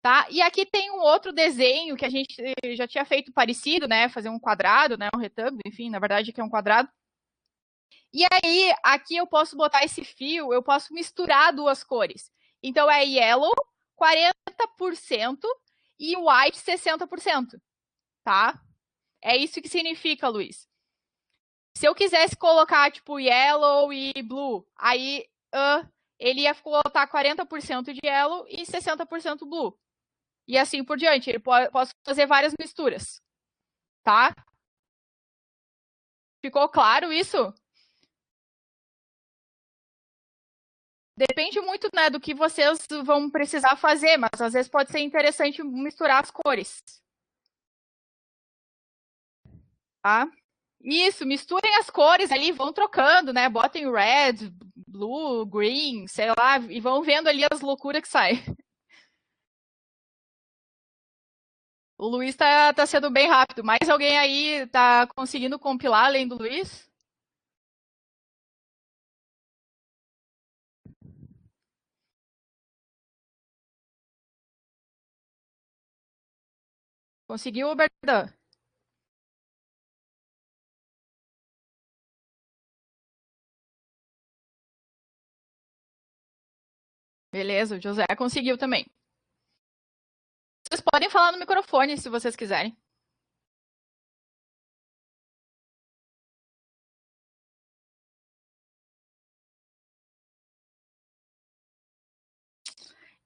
Tá? E aqui tem um outro desenho que a gente já tinha feito parecido, né? Fazer um quadrado, né? Um retângulo, enfim, na verdade aqui é um quadrado. E aí, aqui eu posso botar esse fio, eu posso misturar duas cores. Então é yellow 40% e white 60%, tá? É isso que significa, Luiz. Se eu quisesse colocar, tipo, yellow e blue, aí ele ia colocar 40% de yellow e 60% blue. E assim por diante. Posso fazer várias misturas. Tá? Ficou claro isso? Depende muito, né, do que vocês vão precisar fazer, mas às vezes pode ser interessante misturar as cores. Tá? Isso, misturem as cores ali, vão trocando, né? Botem red, blue, green, sei lá, e vão vendo ali as loucuras que saem. O Luiz tá sendo bem rápido. Mais alguém aí tá conseguindo compilar além do Luiz? Conseguiu, Berdan? Beleza, o José conseguiu também. Vocês podem falar no microfone se vocês quiserem.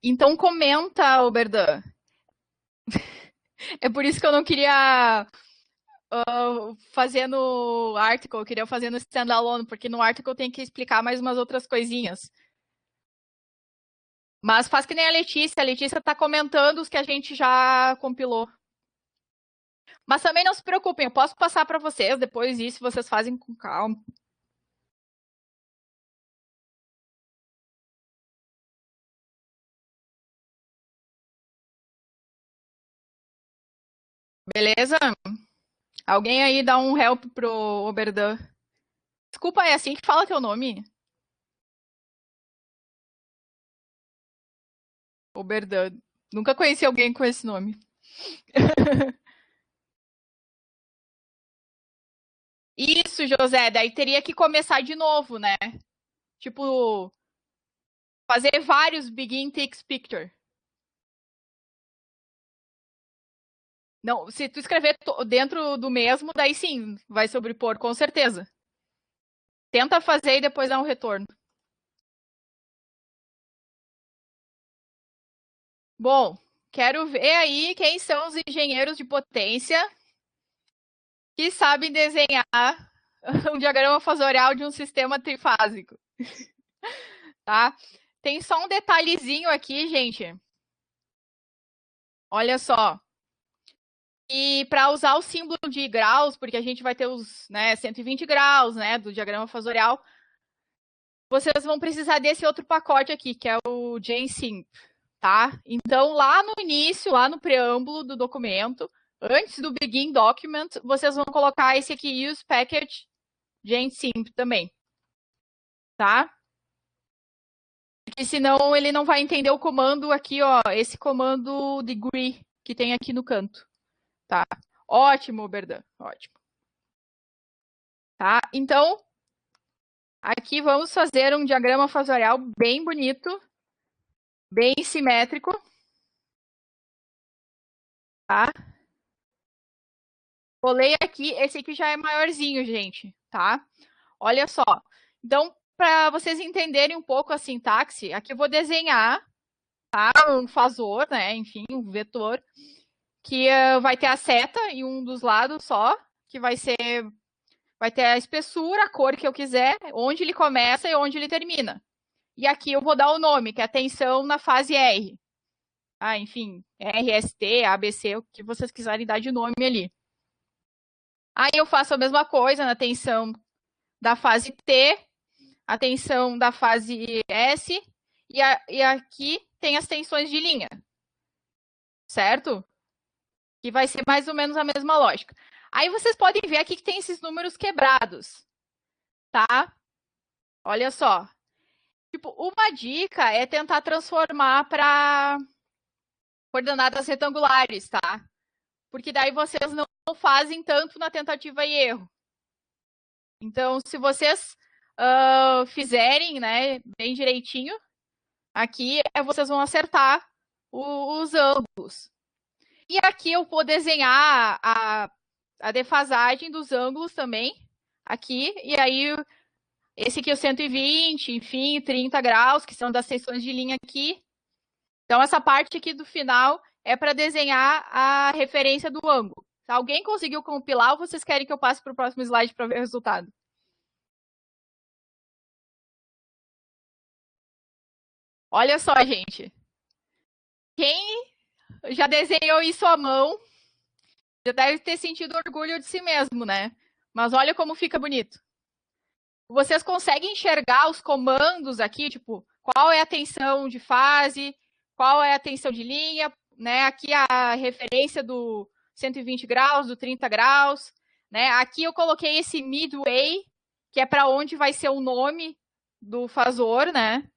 Então comenta, Berdan. É por isso que eu não queria fazer no article, eu queria fazer no standalone, porque no article eu tenho que explicar mais umas outras coisinhas. Mas faz que nem a Letícia está comentando os que a gente já compilou. Mas também não se preocupem, eu posso passar para vocês depois isso, vocês fazem com calma. Beleza? Alguém aí dá um help pro Oberdan. Desculpa, é assim que fala teu nome? Oberdan. Nunca conheci alguém com esse nome. Isso, José. Daí teria que começar de novo, né? Tipo, fazer vários begin takes picture. Não, se tu escrever dentro do mesmo, daí sim, vai sobrepor, com certeza. Tenta fazer e depois dá um retorno. Bom, quero ver aí quem são os engenheiros de potência que sabem desenhar um diagrama fasorial de um sistema trifásico. Tá? Tem só um detalhezinho aqui, gente. Olha só. E para usar o símbolo de graus, porque a gente vai ter os 120 graus do diagrama fasorial, vocês vão precisar desse outro pacote aqui, que é o GenSimp. Tá? Então, lá no início, lá no preâmbulo do documento, antes do Begin Document, vocês vão colocar esse aqui, Use Package GenSimp também. Tá? Porque senão ele não vai entender o comando aqui, ó, esse comando degree que tem aqui no canto. Tá? Ótimo, Berdan, ótimo. Tá? Então, aqui vamos fazer um diagrama fasorial bem bonito, bem simétrico. Tá? Colei aqui, esse aqui já é maiorzinho, gente, tá? Olha só. Então, para vocês entenderem um pouco a sintaxe, aqui eu vou desenhar, tá? Um fasor, né? Enfim, um vetor, que vai ter a seta em um dos lados só, que vai ter a espessura, a cor que eu quiser, onde ele começa e onde ele termina. E aqui eu vou dar o nome, que é a tensão na fase R. Ah, enfim, RST, ABC, o que vocês quiserem dar de nome ali. Aí eu faço a mesma coisa na tensão da fase T, a tensão da fase S, e aqui tem as tensões de linha. Certo? Que vai ser mais ou menos a mesma lógica. Aí vocês podem ver aqui que tem esses números quebrados. Tá? Olha só. Tipo, uma dica é tentar transformar para coordenadas retangulares, tá? Porque daí vocês não fazem tanto na tentativa e erro. Então, se vocês fizerem, né, bem direitinho, aqui vocês vão acertar os ângulos. E aqui eu vou desenhar a defasagem dos ângulos também, aqui, e aí esse aqui é o 120, enfim, 30 graus, que são das tensões de linha aqui. Então, essa parte aqui do final é para desenhar a referência do ângulo. Se alguém conseguiu compilar, ou vocês querem que eu passe para o próximo slide para ver o resultado? Olha só, gente. Quem já desenhou isso à mão já deve ter sentido orgulho de si mesmo, né? Mas olha como fica bonito. Vocês conseguem enxergar os comandos aqui, tipo, qual é a tensão de fase, qual é a tensão de linha, né? Aqui a referência do 120 graus, do 30 graus, né? Aqui eu coloquei esse midway, que é para onde vai ser o nome do fasor, né?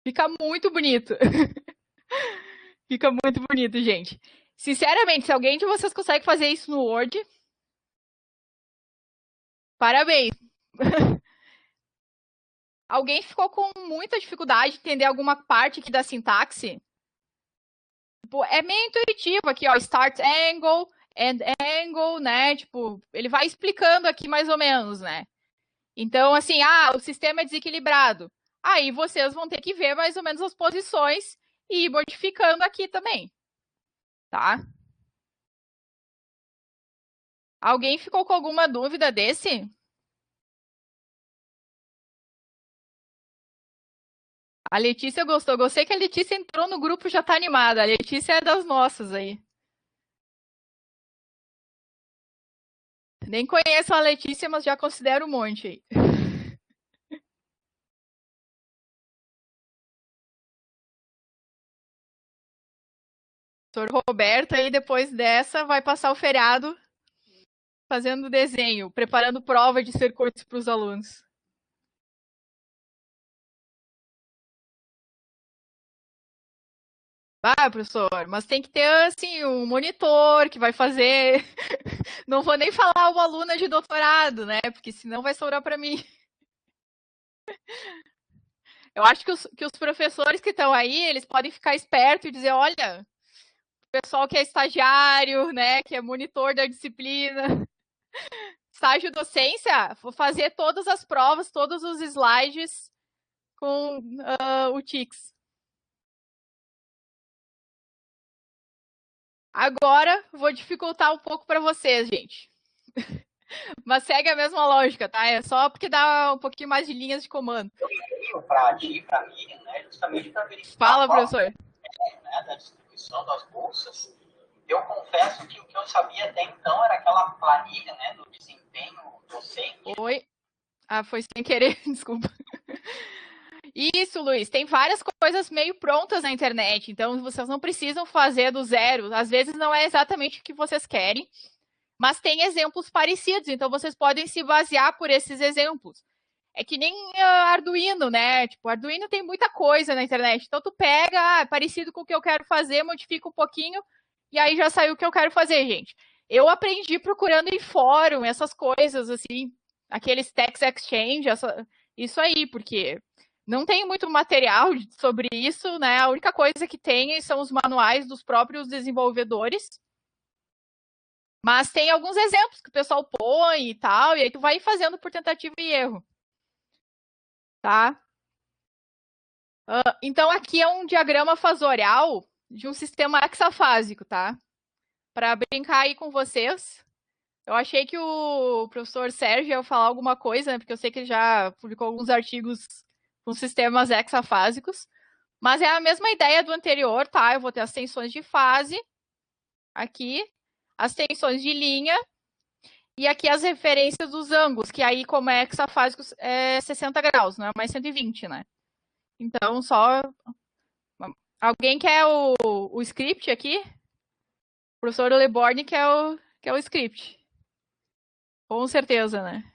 Fica muito bonito. Fica muito bonito, gente. Sinceramente, se alguém de vocês consegue fazer isso no Word, parabéns. Alguém ficou com muita dificuldade de entender alguma parte aqui da sintaxe? Tipo, é meio intuitivo aqui, ó, start angle, end angle, né? Tipo, ele vai explicando aqui mais ou menos, né? Então, assim, o sistema é desequilibrado. Aí vocês vão ter que ver mais ou menos as posições e ir modificando aqui também, tá? Alguém ficou com alguma dúvida desse? A Letícia gostou. Gostei que a Letícia entrou no grupo e já tá animada. A Letícia é das nossas aí. Nem conheço a Letícia, mas já considero um monte aí. Professor Roberto aí, depois dessa, vai passar o feriado fazendo desenho, preparando prova de circuitos para os alunos. Professor, mas tem que ter, assim, um monitor que vai fazer... Não vou nem falar uma aluna de doutorado, né? Porque senão vai sobrar para mim. Eu acho que os professores que estão aí, eles podem ficar espertos e dizer, olha, o pessoal que é estagiário, né, que é monitor da disciplina, estágio docência, vou fazer todas as provas, todos os slides com o TICS. Agora, vou dificultar um pouco para vocês, gente. Mas segue a mesma lógica, tá? É só porque dá um pouquinho mais de linhas de comando. Eu envio para ti e para a Miriam, né, justamente para verificar Fala, professor. Né, da distribuição das bolsas. Eu confesso que o que eu sabia até então era aquela planilha, né, do desempenho docente. Oi. Foi sem querer, desculpa. Isso, Luiz. Tem várias coisas meio prontas na internet, então vocês não precisam fazer do zero. Às vezes não é exatamente o que vocês querem, mas tem exemplos parecidos, então vocês podem se basear por esses exemplos. É que nem Arduino, né? Tipo, Arduino tem muita coisa na internet. Então tu pega, é parecido com o que eu quero fazer, modifica um pouquinho, e aí já saiu o que eu quero fazer, gente. Eu aprendi procurando em fórum, essas coisas, assim, aqueles Text Exchange, isso aí, porque não tem muito material sobre isso, né? A única coisa que tem são os manuais dos próprios desenvolvedores. Mas tem alguns exemplos que o pessoal põe e tal, e aí tu vai fazendo por tentativa e erro. Tá? Então, aqui é um diagrama fasorial de um sistema hexafásico, tá? Para brincar aí com vocês. Eu achei que o professor Sérgio ia falar alguma coisa, né? Porque eu sei que ele já publicou alguns artigos com sistemas hexafásicos. Mas é a mesma ideia do anterior, tá? Eu vou ter as tensões de fase aqui, as tensões de linha e aqui as referências dos ângulos, que aí, como é hexafásico, é 60 graus, não é mais 120, né? Então, só... Alguém quer o script aqui? O professor Leborn quer o script. Com certeza, né?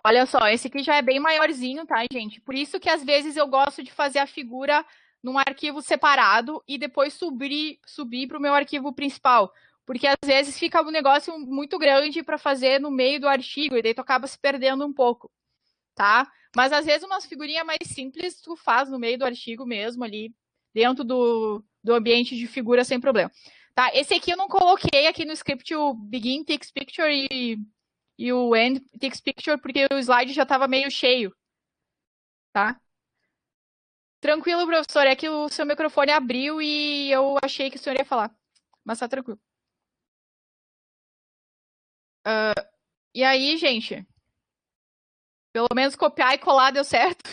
Olha só, esse aqui já é bem maiorzinho, tá, gente? Por isso que às vezes eu gosto de fazer a figura num arquivo separado e depois subir para o meu arquivo principal. porque às vezes fica um negócio muito grande para fazer no meio do artigo, e daí tu acaba se perdendo um pouco, tá? Mas às vezes umas figurinhas mais simples tu faz no meio do artigo mesmo, ali dentro do ambiente de figura sem problema. Tá? Esse aqui eu não coloquei aqui no script o Begin Takes Picture e o End Takes Picture, porque o slide já estava meio cheio, tá? Tranquilo, professor, é que o seu microfone abriu e eu achei que o senhor ia falar, mas tá tranquilo. E aí, gente, pelo menos copiar e colar deu certo.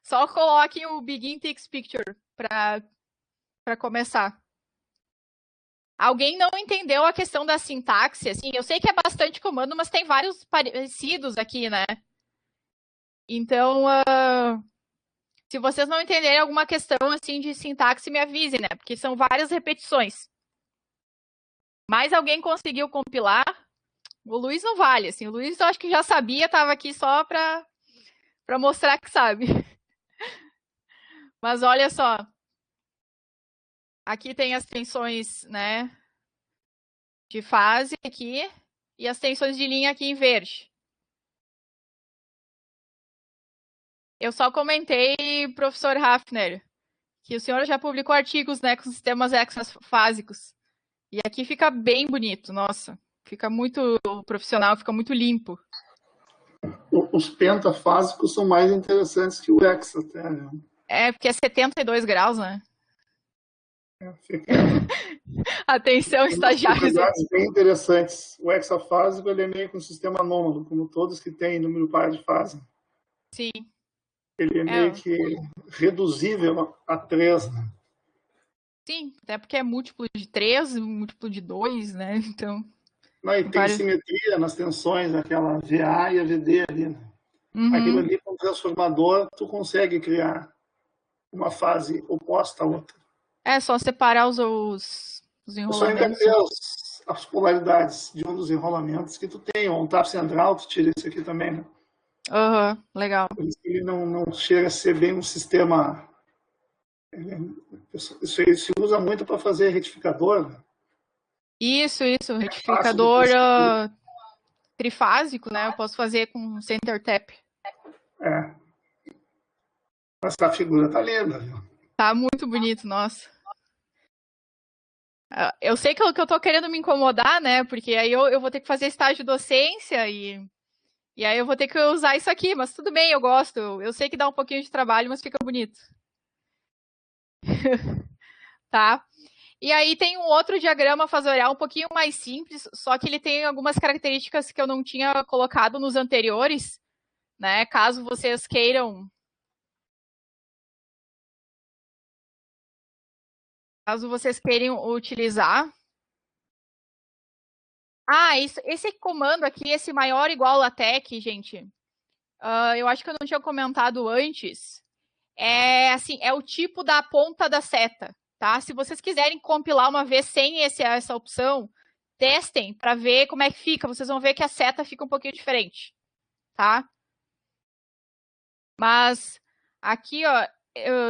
Só coloquem o Begin Takes Picture para começar. Alguém não entendeu a questão da sintaxe? Assim, eu sei que é bastante comando, mas tem vários parecidos aqui, né? Então, se vocês não entenderem alguma questão assim de sintaxe, me avisem, né? Porque são várias repetições. Mas alguém conseguiu compilar? O Luiz não vale, assim. O Luiz eu acho que já sabia, estava aqui só para mostrar que sabe. Mas olha só. Aqui tem as tensões, né, de fase aqui e as tensões de linha aqui em verde. Eu só comentei, professor Hafner, que o senhor já publicou artigos, né, com sistemas hexafásicos. E aqui fica bem bonito, nossa. Fica muito profissional, fica muito limpo. Os pentafásicos são mais interessantes que o hexa, até, né? É, porque é 72 graus, né? Fica... Atenção, estagiários. Bem interessantes. O hexafásico ele é meio que um sistema anômalo, como todos que têm número par de fase. Sim. Ele é meio que reduzível a 3. Né? Sim, até porque é múltiplo de 3, múltiplo de 2, né? Então. Não, e tem simetria nas tensões, aquela VA e a VD ali. Né? Uhum. Aquilo ali, com o transformador, tu consegue criar uma fase oposta à outra. É só separar os enrolamentos. Só inverter as polaridades de um dos enrolamentos que tu tem, ou um tap central, tu tira isso aqui também, né? Aham, legal. Por isso que ele não chega a ser bem um sistema... Isso aí se usa muito para fazer retificador. Né? Isso, retificador trifásico, né? Eu posso fazer com center tap. É. Essa figura tá linda, viu? Tá muito bonito, nossa. Eu sei que eu tô querendo me incomodar, né? Porque aí eu vou ter que fazer estágio de docência e aí eu vou ter que usar isso aqui, mas tudo bem, eu gosto. Eu sei que dá um pouquinho de trabalho, mas fica bonito. Tá? E aí tem um outro diagrama fasorial um pouquinho mais simples, só que ele tem algumas características que eu não tinha colocado nos anteriores, né? Caso vocês queiram utilizar. Esse comando aqui, esse maior igual LaTeX, gente, eu acho que eu não tinha comentado antes. É o tipo da ponta da seta, tá? Se vocês quiserem compilar uma vez sem essa opção, testem para ver como é que fica. Vocês vão ver que a seta fica um pouquinho diferente, tá? Mas aqui, ó,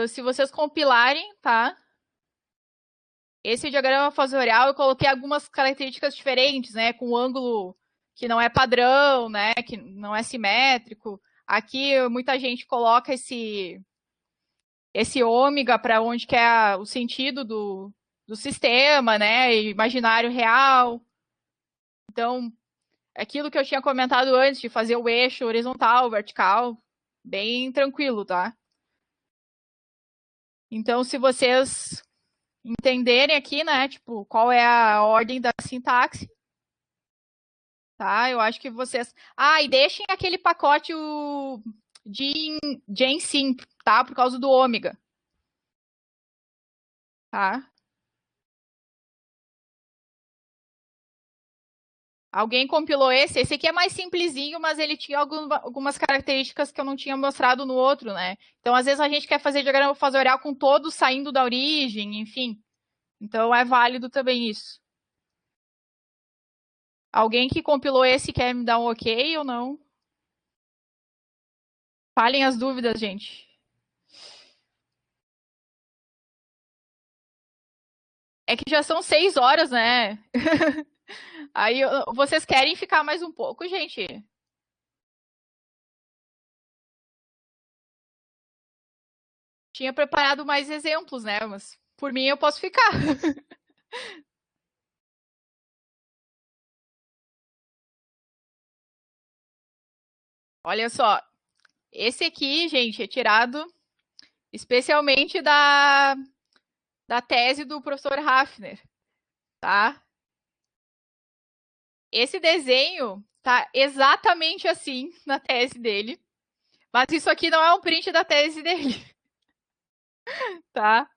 se vocês compilarem, tá? Esse diagrama fasorial eu coloquei algumas características diferentes, né? Com ângulo que não é padrão, né? Que não é simétrico. Aqui muita gente coloca esse ômega para onde que é o sentido do sistema, né? Imaginário real. Então, aquilo que eu tinha comentado antes, de fazer o eixo horizontal, vertical, bem tranquilo, tá? Então, se vocês entenderem aqui, né, tipo, qual é a ordem da sintaxe, tá? Eu acho que vocês... e deixem aquele pacote de GenSim, tá? Por causa do ômega. Tá? Alguém compilou esse? Esse aqui é mais simplesinho, mas ele tinha algumas características que eu não tinha mostrado no outro, né? Então, às vezes, a gente quer fazer diagrama fasorial com todos saindo da origem, enfim. Então, é válido também isso. Alguém que compilou esse quer me dar um ok ou não? Falem as dúvidas, gente. É que já são 6 horas, né? Aí vocês querem ficar mais um pouco, gente? Tinha preparado mais exemplos, né? Mas por mim eu posso ficar. Olha só, esse aqui, gente, é tirado especialmente da tese do professor Hafner, tá? Esse desenho tá exatamente assim na tese dele, mas isso aqui não é um print da tese dele, tá?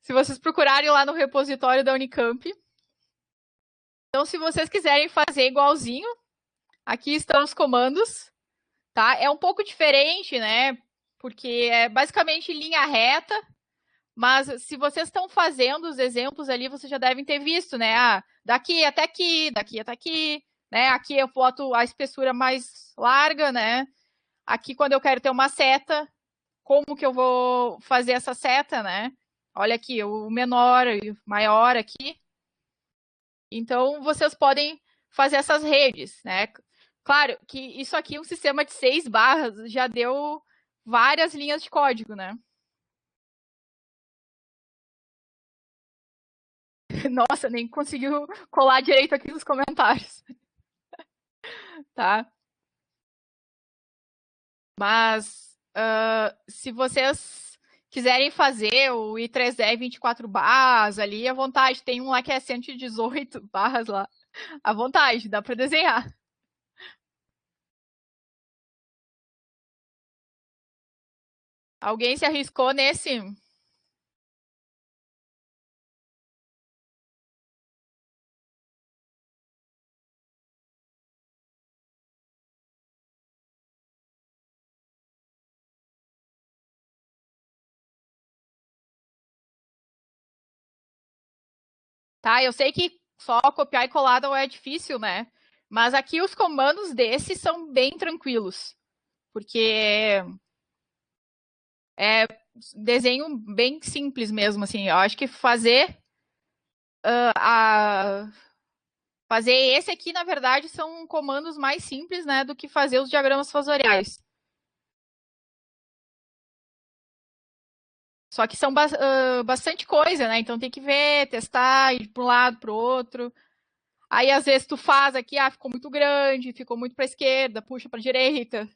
Se vocês procurarem lá no repositório da Unicamp. Então, se vocês quiserem fazer igualzinho, aqui estão os comandos, tá? É um pouco diferente, né? Porque é basicamente linha reta, mas se vocês estão fazendo os exemplos ali, vocês já devem ter visto, né? Ah, daqui até aqui, daqui até aqui, né? Aqui eu boto a espessura mais larga, né? Aqui, quando eu quero ter uma seta, como que eu vou fazer essa seta, né? Olha aqui, o menor e o maior aqui. Então, vocês podem fazer essas redes, né? Claro que isso aqui, um sistema de 6 barras, já deu várias linhas de código, né? Nossa, nem conseguiu colar direito aqui nos comentários. Tá? Mas, se vocês quiserem fazer o i3E 24 barras ali, à vontade. Tem um lá que é 118 barras lá. À vontade, dá para desenhar. Alguém se arriscou nesse? Tá, eu sei que só copiar e colar não é difícil, né? Mas aqui os comandos desses são bem tranquilos. Porque é desenho bem simples mesmo, assim. Eu acho que fazer fazer esse aqui, na verdade, são comandos mais simples, né, do que fazer os diagramas fasoriais. Só que são bastante coisa, né? Então tem que ver, testar, ir para um lado, para o outro. Aí às vezes tu faz aqui, ficou muito grande, ficou muito para a esquerda, puxa para a direita.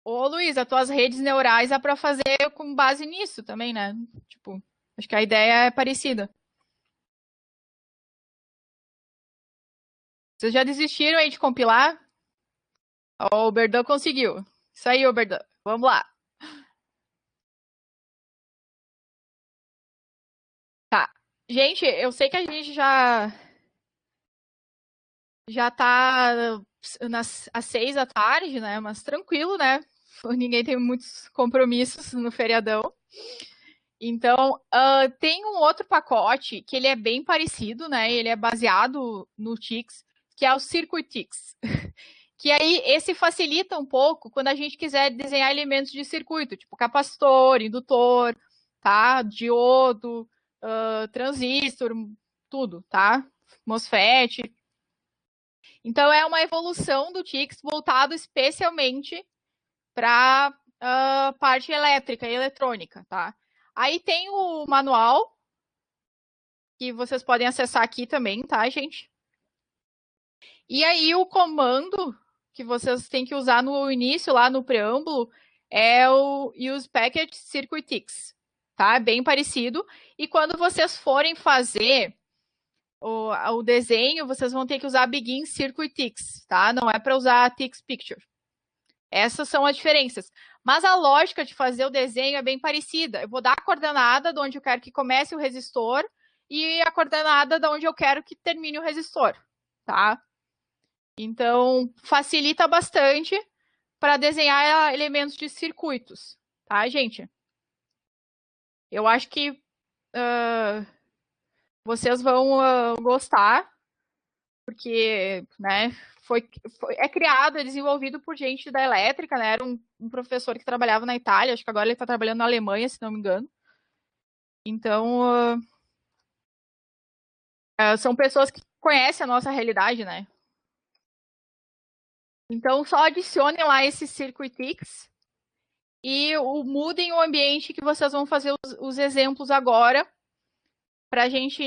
Ô, Luiz, as tuas redes neurais é para fazer com base nisso também, né? Tipo, acho que a ideia é parecida. Vocês já desistiram aí de compilar? Ó, o Berdão conseguiu. Isso aí, ô Berdão. Vamos lá. Tá. Gente, eu sei que a gente já tá às 6 da tarde, né? Mas tranquilo, né? Ninguém tem muitos compromissos no feriadão. Então, tem um outro pacote que ele é bem parecido, né? Ele é baseado no TIX, que é o CircuitX. Que aí, esse facilita um pouco quando a gente quiser desenhar elementos de circuito, tipo capacitor, indutor, tá? Diodo, transistor, tudo, tá? MOSFET. Então, é uma evolução do TIX voltado especialmente para parte elétrica e eletrônica, tá? Aí tem o manual, que vocês podem acessar aqui também, tá, gente? E aí o comando que vocês têm que usar no início, lá no preâmbulo, é o use package circuitix, tá? É bem parecido. E quando vocês forem fazer o desenho, vocês vão ter que usar begin circuitix, tá? Não é para usar tix picture. Essas são as diferenças. Mas a lógica de fazer o desenho é bem parecida. Eu vou dar a coordenada de onde eu quero que comece o resistor e a coordenada de onde eu quero que termine o resistor, tá? Então, facilita bastante para desenhar elementos de circuitos, tá, gente? Eu acho que vocês vão gostar, porque, né, é criado, é desenvolvido por gente da elétrica, né? Era um professor que trabalhava na Itália, acho que agora ele está trabalhando na Alemanha, se não me engano. Então, são pessoas que conhecem a nossa realidade, né? Então, só adicionem lá esses circuitix e mudem o ambiente que vocês vão fazer os exemplos agora, para a gente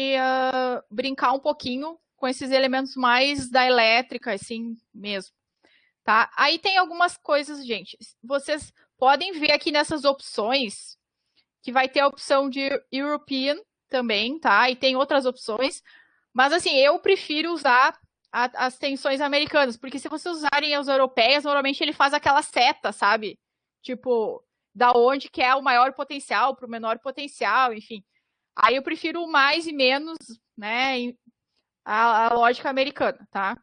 brincar um pouquinho com esses elementos mais da elétrica, assim mesmo. Tá? Aí tem algumas coisas, gente. Vocês podem ver aqui nessas opções que vai ter a opção de European também, tá? E tem outras opções. Mas, assim, eu prefiro usar as tensões americanas, porque se vocês usarem as europeias, normalmente ele faz aquela seta, sabe? Tipo, da onde que é o maior potencial para o menor potencial, enfim. Aí eu prefiro o mais e menos, né? A lógica americana, tá?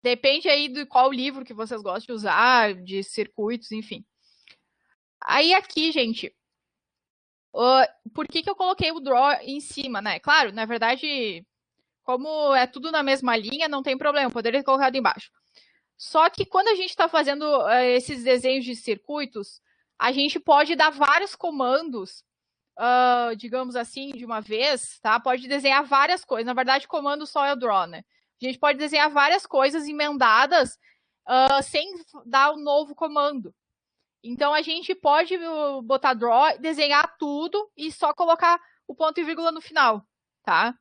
Depende aí de qual livro que vocês gostam de usar, de circuitos, enfim. Aí aqui, gente, por que eu coloquei o draw em cima, né? Claro, na verdade, como é tudo na mesma linha, não tem problema, poderia ter colocado embaixo. Só que quando a gente está fazendo esses desenhos de circuitos, a gente pode dar vários comandos, digamos assim, de uma vez, tá? Pode desenhar várias coisas. Na verdade, comando só é o draw, né? A gente pode desenhar várias coisas emendadas sem dar um novo comando. Então, a gente pode botar draw, desenhar tudo e só colocar o ponto e vírgula no final, tá?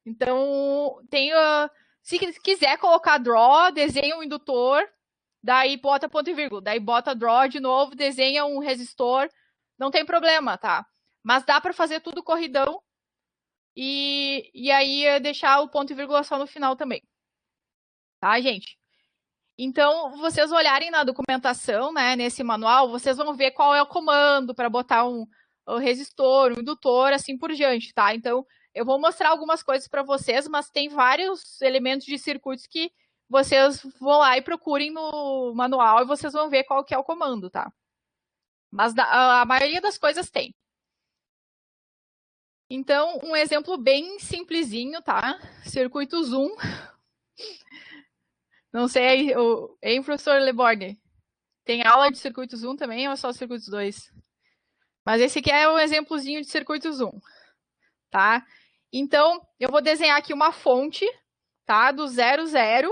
Então, se quiser colocar draw, desenha um indutor, daí bota ponto e vírgula, daí bota draw de novo, desenha um resistor, não tem problema, tá? Mas dá para fazer tudo corridão e aí deixar o ponto e vírgula só no final também. Tá, gente? Então, vocês olharem na documentação, né, nesse manual, vocês vão ver qual é o comando para botar um resistor, um indutor, assim por diante, tá? Então, eu vou mostrar algumas coisas para vocês, mas tem vários elementos de circuitos que vocês vão lá e procurem no manual e vocês vão ver qual que é o comando, tá? Mas a maioria das coisas tem. Então, um exemplo bem simplesinho, tá? Circuito Zoom. Não sei, hein, professor Leborgne? Tem aula de circuito Zoom também ou é só circuitos 2? Mas esse aqui é um exemplozinho de circuito Zoom, tá? Então, eu vou desenhar aqui uma fonte, tá? Do 0,0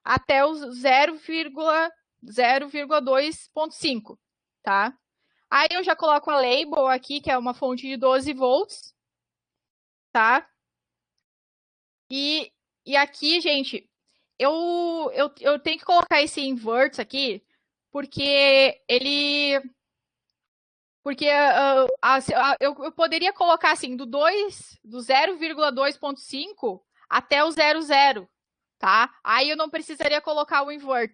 até o 0,2.5, tá? Aí eu já coloco a label aqui, que é uma fonte de 12 volts, tá? E aqui, gente, eu tenho que colocar esse invert aqui, porque ele... Porque eu poderia colocar assim, do 0,2.5 até o 0,0, tá? Aí eu não precisaria colocar o invert.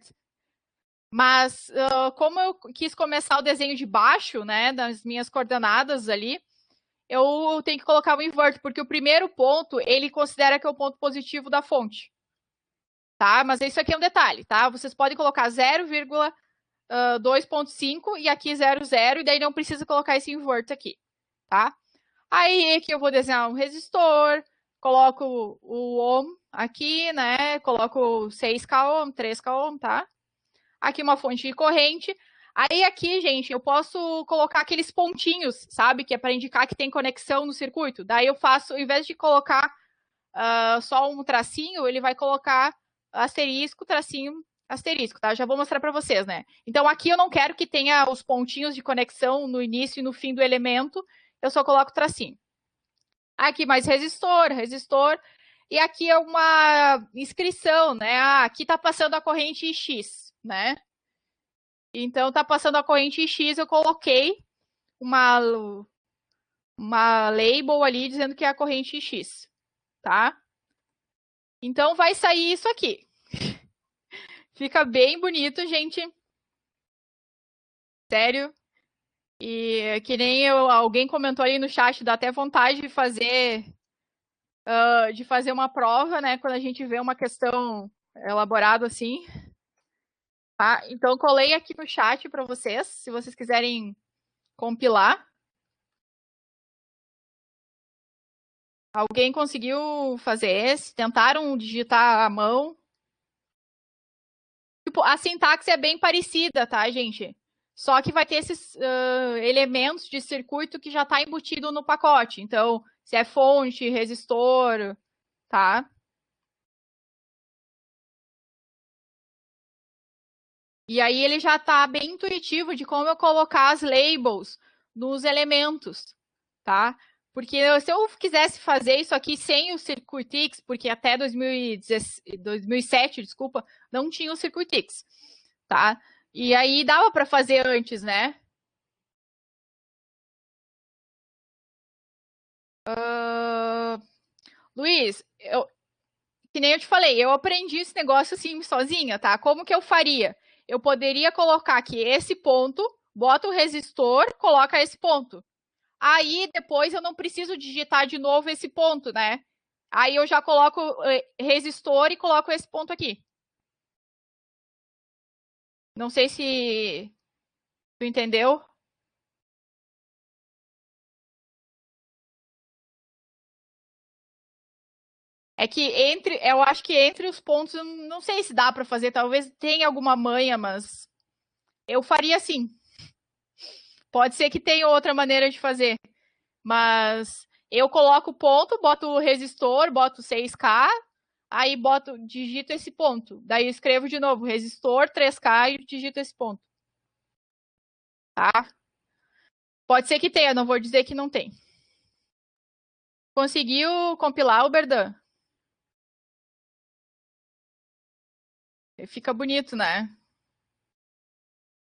Mas como eu quis começar o desenho de baixo, né, das minhas coordenadas ali, eu tenho que colocar o invert, porque o primeiro ponto, ele considera que é o ponto positivo da fonte. Tá? Mas isso aqui é um detalhe, tá? Vocês podem colocar 0,2.5 e aqui 0,0, e daí não precisa colocar esse invert aqui, tá? Aí aqui eu vou desenhar um resistor, coloco o ohm aqui, né? Coloco 6k ohm, 3k ohm, tá? Aqui uma fonte de corrente. Aí aqui, gente, eu posso colocar aqueles pontinhos, sabe? Que é para indicar que tem conexão no circuito. Daí eu faço, ao invés de colocar só um tracinho, ele vai colocar asterisco, tracinho, asterisco, tá? Já vou mostrar para vocês, né? Então aqui eu não quero que tenha os pontinhos de conexão no início e no fim do elemento, eu só coloco tracinho. Aqui mais resistor, resistor. E aqui é uma inscrição, né? Aqui tá passando a corrente X, né? Então, tá passando a corrente X, eu coloquei uma label ali dizendo que é a corrente X, tá? Então, vai sair isso aqui. Fica bem bonito, gente. Sério. E que nem alguém comentou aí no chat, dá até vontade de fazer uma prova, né? Quando a gente vê uma questão elaborada assim. Tá? Então, colei aqui no chat para vocês, se vocês quiserem compilar. Alguém conseguiu fazer esse? Tentaram digitar à mão? Tipo, a sintaxe é bem parecida, tá, gente? Só que vai ter esses elementos de circuito que já está embutido no pacote. Então, se é fonte, resistor, tá? E aí ele já está bem intuitivo de como eu colocar as labels nos elementos, tá? Porque se eu quisesse fazer isso aqui sem o Circuitix, porque até 2007, desculpa, não tinha o Circuitix, tá? E aí dava para fazer antes, né? Luiz, que nem eu te falei, eu aprendi esse negócio assim sozinha, tá? Como que eu faria? Eu poderia colocar aqui esse ponto, bota o resistor, coloca esse ponto. Aí depois eu não preciso digitar de novo esse ponto, né? Aí eu já coloco resistor e coloco esse ponto aqui. Não sei se tu entendeu. É que eu acho que entre os pontos, eu não sei se dá para fazer, talvez tenha alguma manha, mas eu faria assim. Pode ser que tenha outra maneira de fazer, mas eu coloco o ponto, boto o resistor, boto 6K, aí digito esse ponto. Daí eu escrevo de novo, resistor 3K e digito esse ponto. Tá? Pode ser que tenha, não vou dizer que não tem. Conseguiu compilar o Berdan? Fica bonito, né?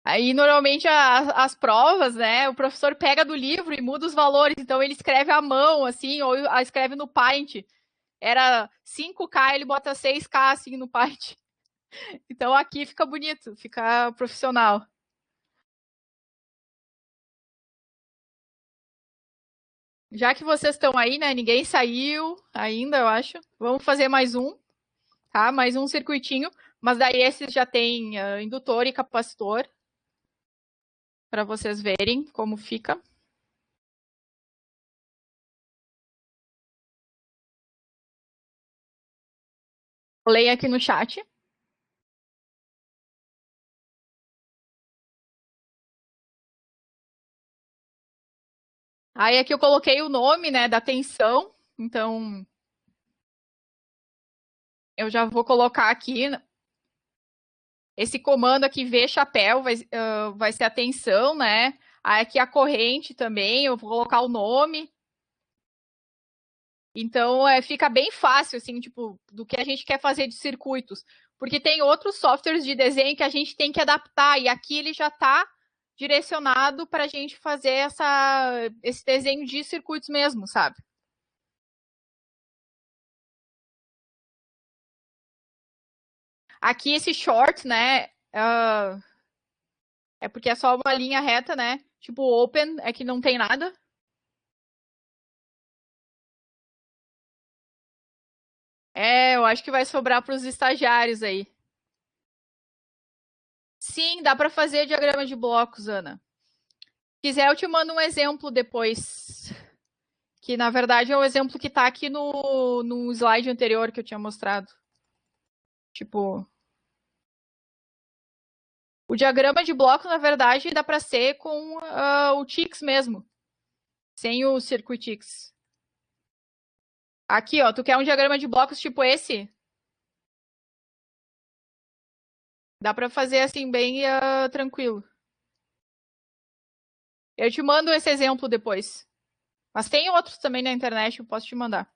Aí, normalmente, as provas, né? O professor pega do livro e muda os valores. Então, ele escreve à mão, assim, ou escreve no Paint. Era 5K, ele bota 6K, assim, no Paint. Então, aqui fica bonito, fica profissional. Já que vocês estão aí, né? Ninguém saiu ainda, eu acho. Vamos fazer mais um, tá? Mais um circuitinho. Mas daí esses já tem indutor e capacitor. Para vocês verem como fica. Leia aqui no chat. Aí aqui eu coloquei o nome, né, da tensão. Então, eu já vou colocar aqui. Esse comando aqui, V chapéu, vai ser a tensão, né? Aí aqui a corrente também, eu vou colocar o nome. Então, fica bem fácil, assim, tipo, do que a gente quer fazer de circuitos. Porque tem outros softwares de desenho que a gente tem que adaptar. E aqui ele já está direcionado para a gente fazer esse desenho de circuitos mesmo, sabe? Aqui esse short, né? É porque é só uma linha reta, né? Tipo, open é que não tem nada. Eu acho que vai sobrar para os estagiários aí. Sim, dá para fazer diagrama de blocos, Ana. Se quiser, eu te mando um exemplo depois. Que, na verdade, é o exemplo que está aqui no slide anterior que eu tinha mostrado. Tipo... O diagrama de bloco, na verdade, dá para ser com o TIX mesmo. Sem o Circuitix. Aqui, ó, tu quer um diagrama de blocos tipo esse? Dá para fazer assim, bem tranquilo. Eu te mando esse exemplo depois. Mas tem outros também na internet, eu posso te mandar.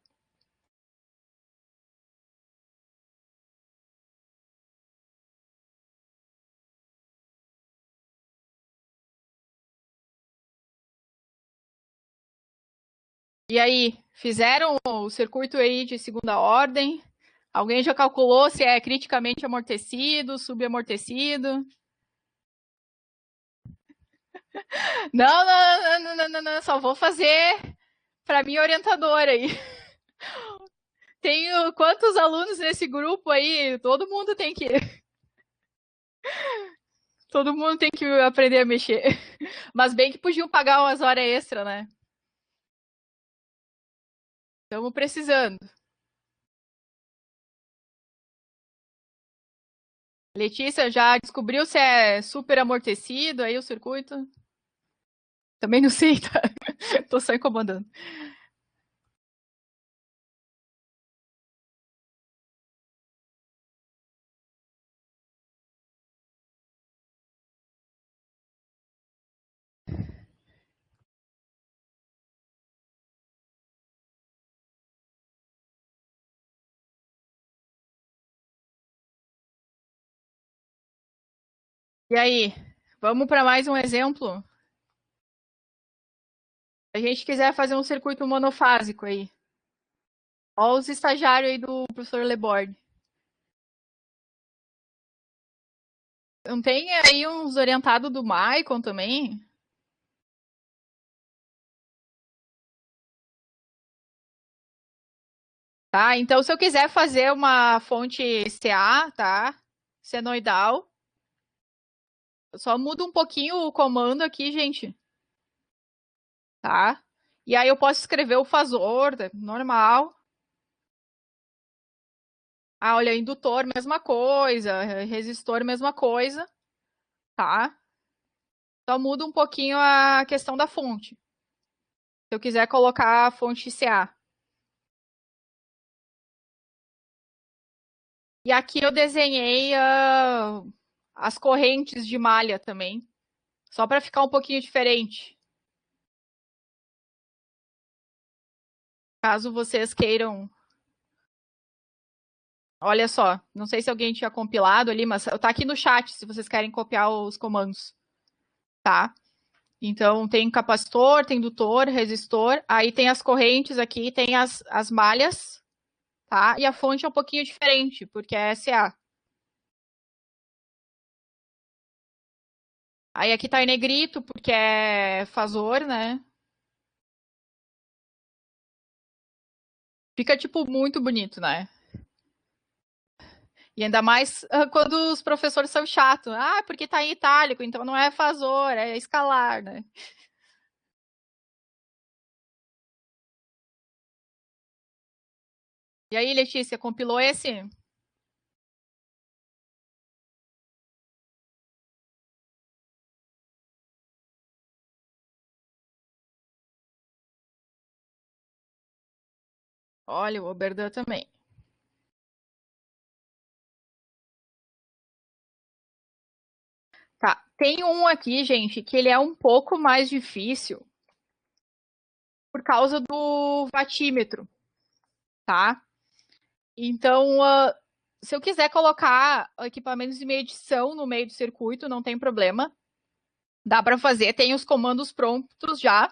E aí, fizeram o circuito aí de segunda ordem? Alguém já calculou se é criticamente amortecido, subamortecido? Não, só vou fazer para minha orientadora aí. Tenho quantos alunos nesse grupo aí? Todo mundo tem que aprender a mexer. Mas bem que podiam pagar umas horas extra, né? Estamos precisando. Letícia, já descobriu se é super amortecido aí o circuito? Também não sei, tá? Tô só incomodando. E aí, vamos para mais um exemplo? Se a gente quiser fazer um circuito monofásico aí. Olha os estagiários aí do professor Lebord. Não tem aí uns orientados do Maicon também? Tá, então se eu quiser fazer uma fonte CA, tá? Senoidal. Eu só mudo um pouquinho o comando aqui, gente. Tá? E aí eu posso escrever o fasor, normal. Ah, olha, indutor, mesma coisa. Resistor, mesma coisa. Tá? Só muda um pouquinho a questão da fonte. Se eu quiser colocar a fonte CA. E aqui eu desenhei as correntes de malha também. Só para ficar um pouquinho diferente. Caso vocês queiram. Olha só, não sei se alguém tinha compilado ali, mas tá aqui no chat se vocês querem copiar os comandos. Tá? Então, tem capacitor, tem indutor, resistor, aí tem as correntes aqui, tem as malhas, tá? E a fonte é um pouquinho diferente, porque é SA. Aí aqui tá em negrito, porque é fasor, né? Fica, tipo, muito bonito, né? E ainda mais quando os professores são chatos. Ah, porque tá em itálico, então não é fasor, é escalar, né? E aí, Letícia, compilou esse? Olha, o Oberdan também. Tá, tem um aqui, gente, que ele é um pouco mais difícil por causa do vatímetro, tá? Então, se eu quiser colocar equipamentos de medição no meio do circuito, não tem problema. Dá para fazer, tem os comandos prontos já,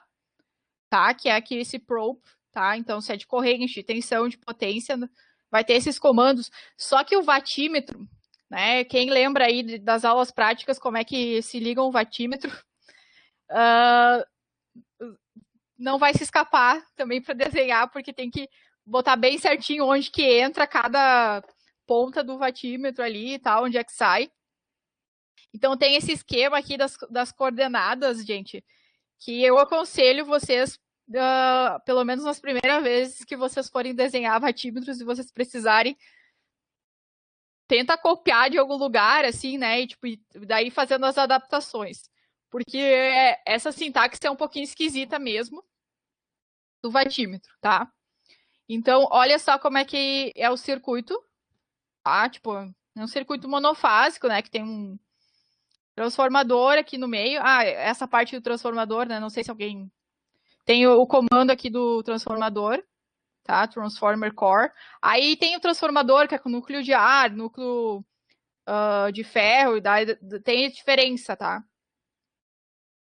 tá? Que é aqui esse probe, tá? Então, se é de corrente, de tensão, de potência, vai ter esses comandos. Só que o vatímetro, né? Quem lembra aí das aulas práticas, como é que se liga um vatímetro, não vai se escapar também para desenhar, porque tem que botar bem certinho onde que entra cada ponta do vatímetro ali e tal, onde é que sai. Então tem esse esquema aqui das coordenadas, gente, que eu aconselho vocês, pelo menos nas primeiras vezes que vocês forem desenhar vatímetros e vocês precisarem, tenta copiar de algum lugar, assim, né, e tipo, daí fazendo as adaptações. Porque essa sintaxe é um pouquinho esquisita mesmo, do vatímetro, tá? Então, olha só como é que é o circuito, tá? Tipo, é um circuito monofásico, né? Que tem um transformador aqui no meio. Ah, essa parte do transformador, né? Não sei se alguém... Tem o comando aqui do transformador, tá? Transformer Core. Aí tem o transformador, que é com núcleo de ar, núcleo de ferro, tem diferença, tá?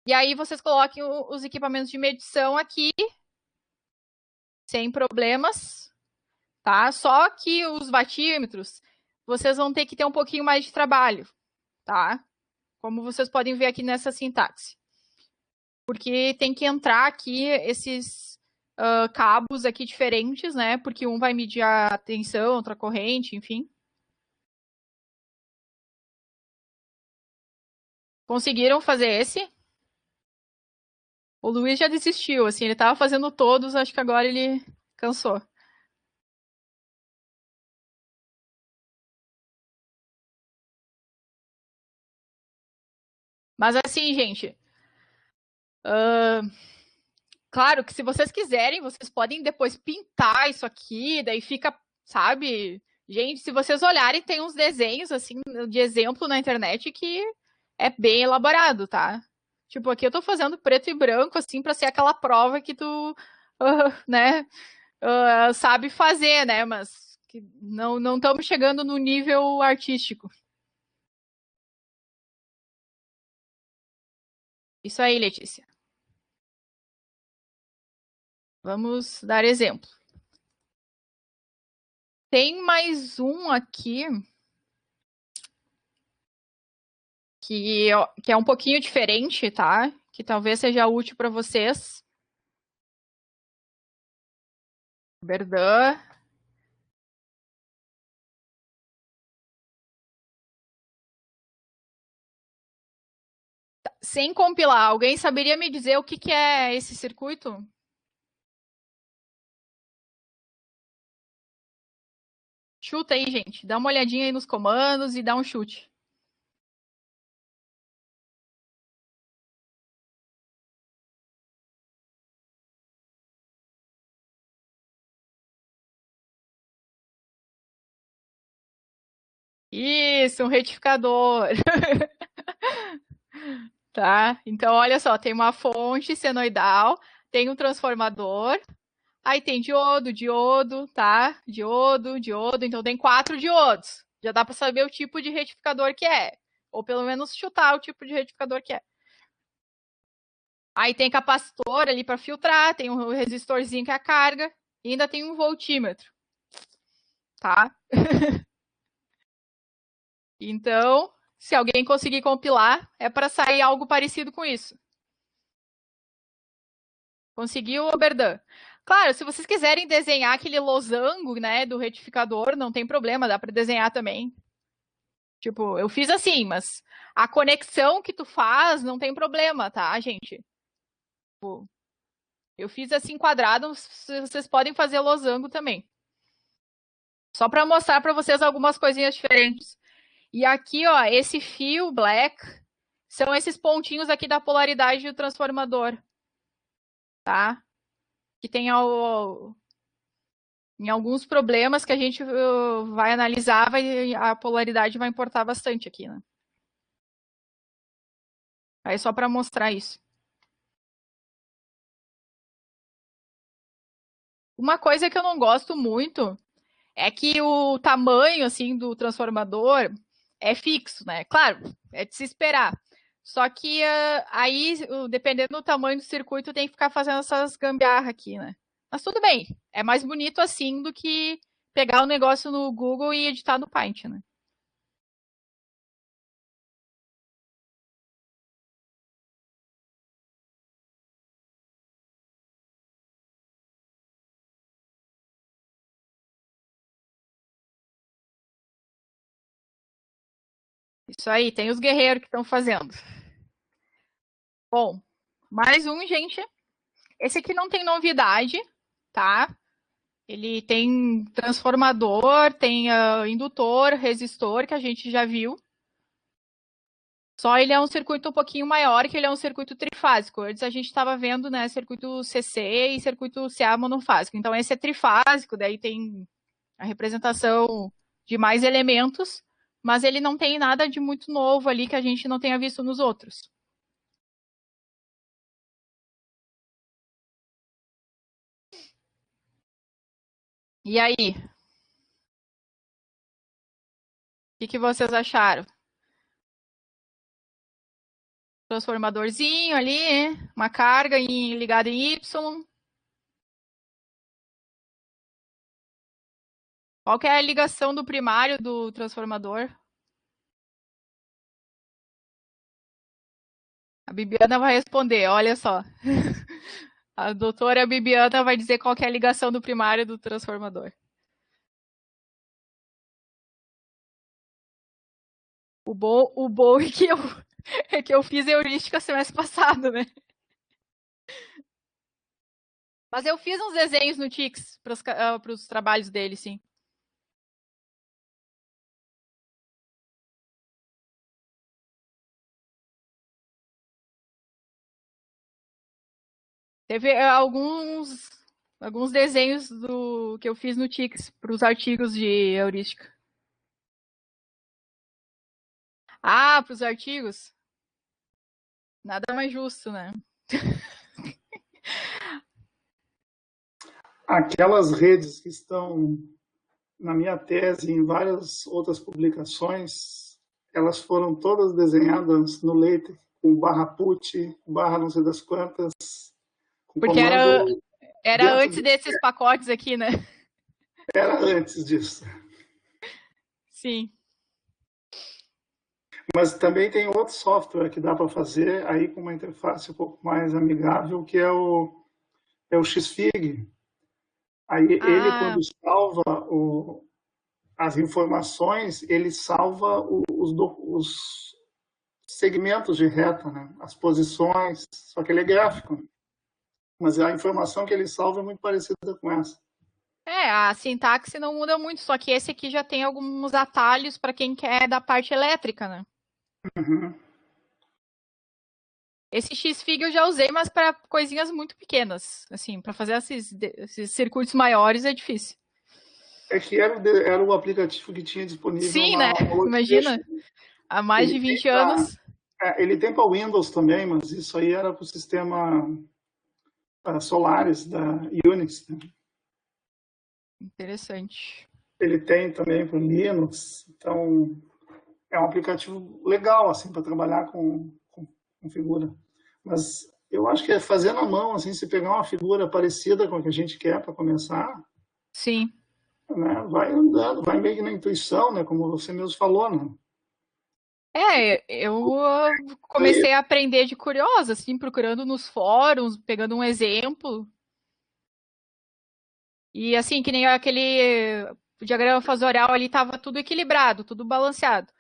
E aí vocês coloquem os equipamentos de medição aqui, sem problemas, tá? Só que os vatímetros, vocês vão ter que ter um pouquinho mais de trabalho, tá? Como vocês podem ver aqui nessa sintaxe. Porque tem que entrar aqui esses cabos aqui diferentes, né? Porque um vai medir a tensão, outra corrente, enfim. Conseguiram fazer esse? O Luiz já desistiu, assim, ele tava fazendo todos, acho que agora ele Cansou. Mas assim, gente, claro que se vocês quiserem, vocês podem depois pintar isso aqui, daí fica, sabe? Gente, se vocês olharem, tem uns desenhos, assim, de exemplo na internet que é bem elaborado, tá? Tipo, aqui eu tô fazendo preto e branco, assim, pra ser aquela prova que tu, né, sabe fazer, né? Mas que não estamos chegando no nível artístico. Isso aí, Letícia. Vamos dar exemplo. Tem mais um aqui que é um pouquinho diferente, tá? Que talvez seja útil para vocês. Verdun. Sem compilar, alguém saberia me dizer o que é esse circuito? Chuta aí, gente. Dá uma olhadinha aí nos comandos e dá um chute. Isso, um retificador. Tá? Então, olha só, tem uma fonte senoidal, tem um transformador, aí tem diodo, tá? Diodo, então tem 4 diodos. Já dá para saber o tipo de retificador que é, ou pelo menos chutar o tipo de retificador que é. Aí tem capacitor ali para filtrar, tem um resistorzinho que é a carga, e ainda tem um voltímetro, tá? Então, se alguém conseguir compilar, é para sair algo parecido com isso. Conseguiu, Oberdan? Claro, se vocês quiserem desenhar aquele losango, né, do retificador, não tem problema, dá para desenhar também. Tipo, eu fiz assim, mas a conexão que tu faz não tem problema, tá, gente? Tipo, eu fiz assim quadrado, vocês podem fazer losango também. Só para mostrar para vocês algumas coisinhas diferentes. E aqui, ó, esse fio black são esses pontinhos aqui da polaridade do transformador, tá? Que tem em alguns problemas que a gente vai analisar, a polaridade vai importar bastante aqui, né? Aí só para mostrar isso. Uma coisa que eu não gosto muito é que o tamanho assim do transformador é fixo, né? Claro, é de se esperar. Só que aí, dependendo do tamanho do circuito, tem que ficar fazendo essas gambiarra aqui, né? Mas tudo bem, é mais bonito assim do que pegar o negócio no Google e editar no Paint, né? Isso aí, tem os guerreiros que estão fazendo. Bom, mais um, gente. Esse aqui não tem novidade, tá? Ele tem transformador, tem indutor, resistor, que a gente já viu. Só ele é um circuito um pouquinho maior, que ele é um circuito trifásico. Antes a gente estava vendo, né, circuito CC e circuito CA monofásico. Então esse é trifásico, daí tem a representação de mais elementos, mas ele não tem nada de muito novo ali que a gente não tenha visto nos outros. E aí? O que vocês acharam? Transformadorzinho ali, uma carga ligada em Y. Qual que é a ligação do primário do transformador? A Bibiana vai responder, olha só. A doutora Bibiana vai dizer qual que é a ligação do primário do transformador. O bom é que eu fiz heurística semestre passado, né? Mas eu fiz uns desenhos no Tix para os trabalhos dele, sim. Teve alguns desenhos que eu fiz no Tix para os artigos de heurística. Ah, para os artigos? Nada mais justo, né? Aquelas redes que estão na minha tese e em várias outras publicações, elas foram todas desenhadas no LaTeX, com barra put, barra não sei das quantas. Porque era antes desses pacotes aqui, né? Era antes disso. Sim. Mas também tem outro software que dá para fazer aí com uma interface um pouco mais amigável, que é o Xfig. Aí ele, quando salva as informações, ele salva os segmentos de reta, né? As posições, só que ele é gráfico. Mas a informação que ele salva é muito parecida com essa. A sintaxe não muda muito, só que esse aqui já tem alguns atalhos para quem quer da parte elétrica, né? Uhum. Esse Xfig eu já usei, mas para coisinhas muito pequenas. Assim, para fazer esses circuitos maiores é difícil. É que era o aplicativo que tinha disponível. Sim, né? Imagina, há mais de 20 anos. Ele tem para Windows também, mas isso aí era para o sistema Solaris da Unix. Né? Interessante. Ele tem também para Linux, então é um aplicativo legal assim para trabalhar com figura. Mas eu acho que é fazer na mão, assim, se pegar uma figura parecida com a que a gente quer para começar. Sim. Né, vai andando, vai meio que na intuição, né, como você mesmo falou, né? Eu comecei a aprender de curiosa, assim, procurando nos fóruns, pegando um exemplo. E assim, que nem aquele diagrama fasorial ali, tava tudo equilibrado, tudo balanceado.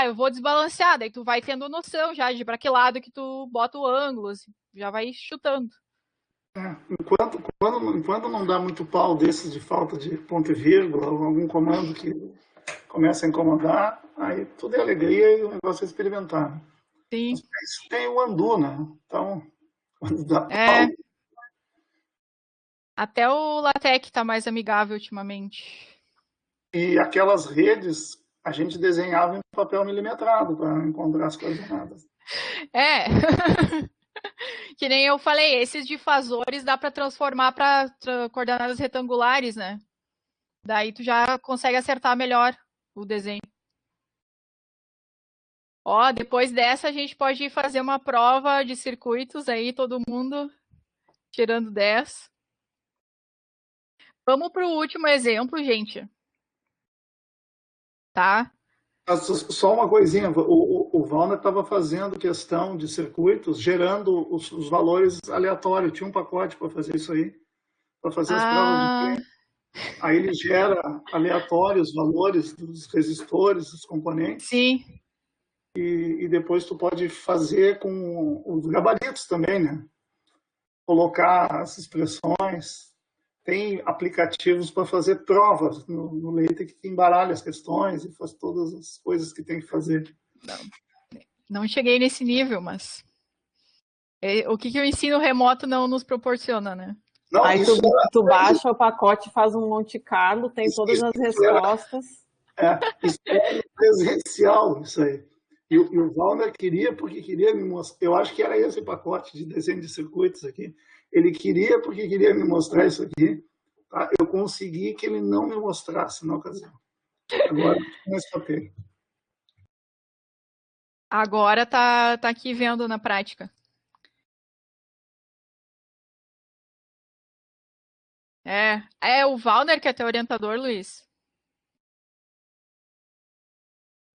Eu vou desbalancear, daí tu vai tendo noção já de para que lado que tu bota o ângulo, assim, já vai chutando. Enquanto não dá muito pau desses de falta de ponto e vírgula, ou algum comando que começa a incomodar, aí tudo é alegria e o negócio é experimentar. Sim. Mas tem o undo, né? Então, quando dá pau... Até o LaTeX está mais amigável ultimamente. E aquelas redes, a gente desenhava em papel milimetrado para encontrar as coordenadas. Que nem eu falei, esses difasores dá para transformar para coordenadas retangulares, né? Daí tu já consegue acertar melhor o desenho. Depois dessa a gente pode fazer uma prova de circuitos aí, todo mundo tirando 10. Vamos para o último exemplo, gente. Tá? Só uma coisinha, o Valner estava fazendo questão de circuitos, gerando os valores aleatórios. Tinha um pacote para fazer isso aí, para fazer as provas de treino. Aí ele gera aleatórios os valores dos resistores, dos componentes. Sim. E depois tu pode fazer com os gabaritos também, né? Colocar as expressões. Tem aplicativos para fazer provas no LaTeX que embaralha as questões e faz todas as coisas que tem que fazer. Não cheguei nesse nível, mas o que o ensino remoto não nos proporciona, né? Não, aí tu baixa o pacote, faz um Monte Carlo, tem todas as respostas. Isso é presencial, isso aí. E o Valner queria, porque queria me mostrar. Eu acho que era esse pacote de desenho de circuitos aqui. Ele queria, porque queria me mostrar isso aqui. Tá? Eu consegui que ele não me mostrasse na ocasião. Agora, não escapei. Agora tá aqui vendo na prática. É o Valner que é teu orientador, Luiz.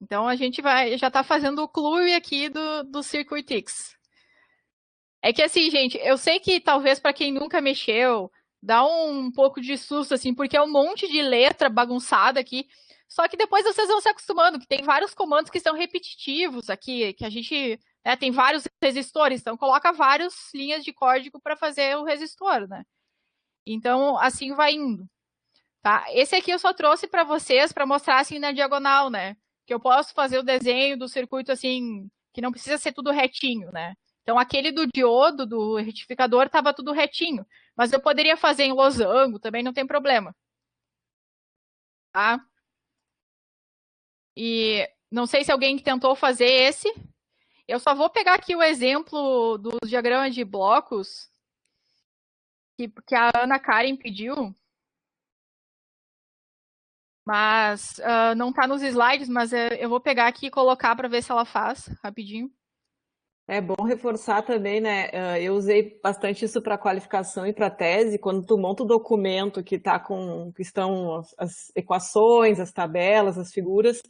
Então a gente já tá fazendo o clube aqui do Circuitix. É que assim, gente, eu sei que talvez para quem nunca mexeu, dá um pouco de susto, assim, porque é um monte de letra bagunçada aqui. Só que depois vocês vão se acostumando, que tem vários comandos que são repetitivos aqui, que a gente tem vários resistores, então coloca várias linhas de código para fazer o resistor, né? Então, assim vai indo. Tá? Esse aqui eu só trouxe para vocês para mostrar assim na diagonal, né? Que eu posso fazer o desenho do circuito assim, que não precisa ser tudo retinho, né? Então, aquele do diodo, do retificador, estava tudo retinho. Mas eu poderia fazer em losango, também não tem problema. Tá? E não sei se alguém tentou fazer esse. Eu só vou pegar aqui o exemplo dos diagramas de blocos que a Ana Karen pediu. Mas não está nos slides, mas eu vou pegar aqui e colocar para ver se ela faz rapidinho. É bom reforçar também, né? Eu usei bastante isso para qualificação e para tese. Quando tu monta o documento que estão as equações, as tabelas, as figuras,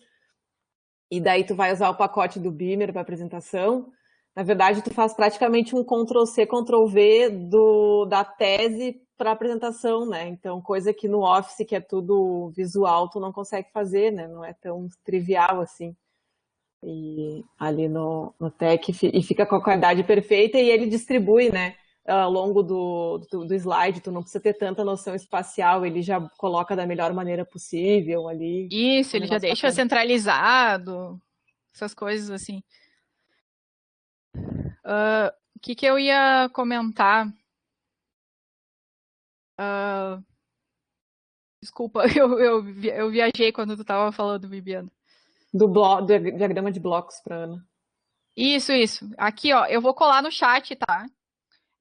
e daí tu vai usar o pacote do Beamer para apresentação. Na verdade, tu faz praticamente um Ctrl+C, Ctrl+V da tese para apresentação, né? Então, coisa que no Office, que é tudo visual, tu não consegue fazer, né? Não é tão trivial assim. E ali no Tech e fica com a qualidade perfeita e ele distribui, né? Ao longo do slide, tu não precisa ter tanta noção espacial, ele já coloca da melhor maneira possível ali. Isso, ele já deixa centralizado, essas coisas assim. O que eu ia comentar? Desculpa, eu viajei quando tu estava falando, Bibiana. Do diagrama de blocos para Ana. Isso. Aqui, ó, eu vou colar no chat, tá?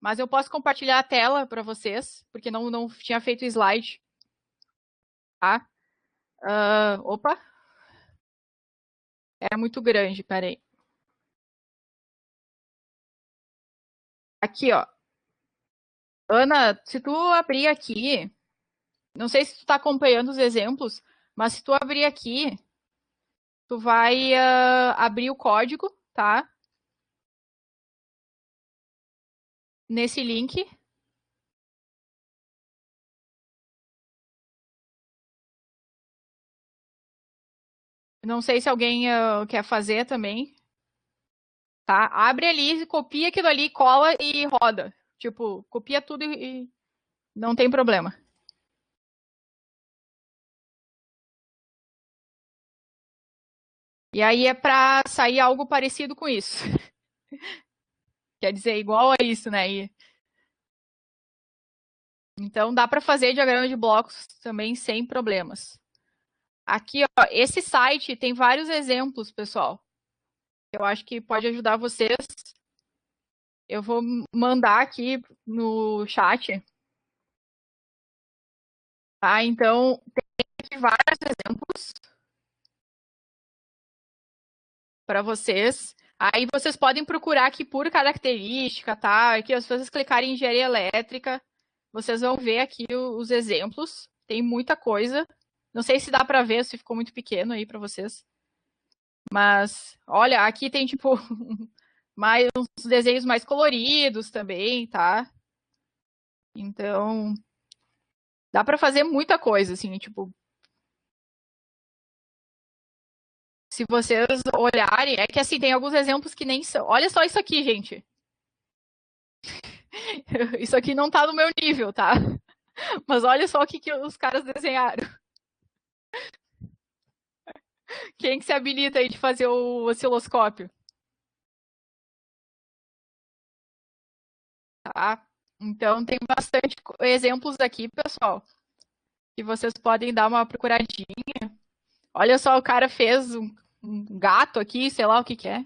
Mas eu posso compartilhar a tela para vocês, porque não tinha feito slide. Tá? Opa! É muito grande, peraí. Aqui, ó. Ana, se tu abrir aqui, não sei se tu tá acompanhando os exemplos, mas se tu abrir aqui, tu vai abrir o código, tá? Nesse link. Não sei se alguém quer fazer também. Tá? Abre ali, copia aquilo ali, cola e roda. Tipo, copia tudo e não tem problema. E aí é para sair algo parecido com isso. Quer dizer, igual a isso, né? Então dá para fazer diagrama de blocos também sem problemas. Aqui, ó, esse site tem vários exemplos, pessoal. Eu acho que pode ajudar vocês. Eu vou mandar aqui no chat. Tá? Então, tem aqui vários exemplos para vocês. Aí vocês podem procurar aqui por característica, tá? Aqui, se vocês clicarem em engenharia elétrica, vocês vão ver aqui os exemplos. Tem muita coisa. Não sei se dá para ver, se ficou muito pequeno aí para vocês. Mas, olha, aqui tem, tipo, mais uns desenhos mais coloridos também, tá? Então, dá para fazer muita coisa, assim, tipo. Se vocês olharem, é que assim, tem alguns exemplos que nem são. Olha só isso aqui, gente. Isso aqui não tá no meu nível, tá? Mas olha só o que os caras desenharam. Quem que se habilita aí de fazer o osciloscópio? Tá? Então tem bastante exemplos aqui, pessoal, que vocês podem dar uma procuradinha. Olha só, o cara fez um gato aqui, sei lá o que é.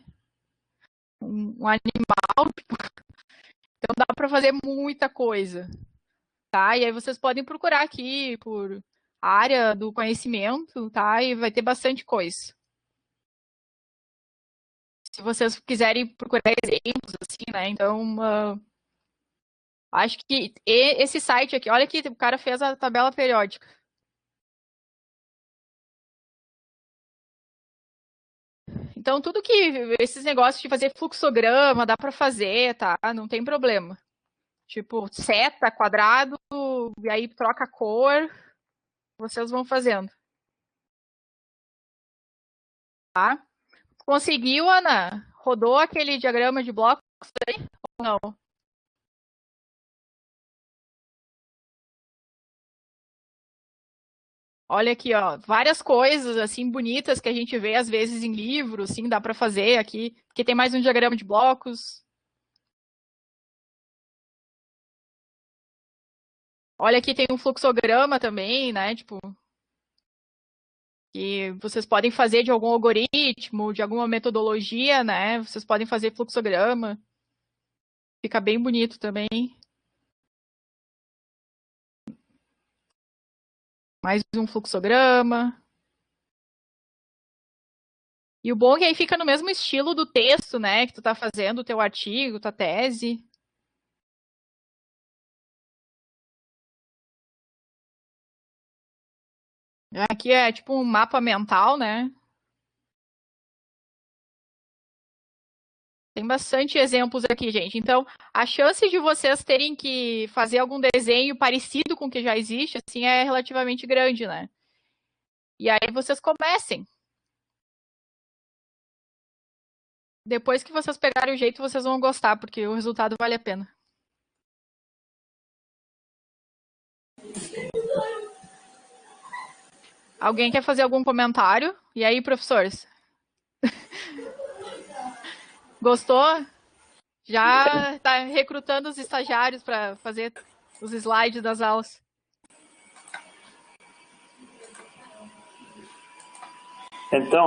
Um animal. Então dá para fazer muita coisa. Tá? E aí vocês podem procurar aqui por área do conhecimento, tá? E vai ter bastante coisa. Se vocês quiserem procurar exemplos, assim, né? Então, acho que esse site aqui, olha que o cara fez a tabela periódica. Então, tudo que esses negócios de fazer fluxograma dá para fazer, tá? Não tem problema. Tipo, seta, quadrado, e aí troca a cor, vocês vão fazendo. Tá? Conseguiu, Ana? Rodou aquele diagrama de blocos aí? Ou não? Olha aqui, ó, várias coisas assim bonitas que a gente vê às vezes em livros, sim, dá para fazer aqui, porque tem mais um diagrama de blocos. Olha aqui tem um fluxograma também, né, tipo, que vocês podem fazer de algum algoritmo, de alguma metodologia, né? Vocês podem fazer fluxograma. Fica bem bonito também. Mais um fluxograma. E o bom é que aí fica no mesmo estilo do texto, né? Que tu tá fazendo, o teu artigo, tua tese. Aqui é tipo um mapa mental, né? Tem bastante exemplos aqui, gente. Então, a chance de vocês terem que fazer algum desenho parecido com o que já existe, assim, é relativamente grande, né? E aí vocês comecem. Depois que vocês pegarem o jeito, vocês vão gostar, porque o resultado vale a pena. Alguém quer fazer algum comentário? E aí, professores? Gostou? Já está recrutando os estagiários para fazer os slides das aulas. Então,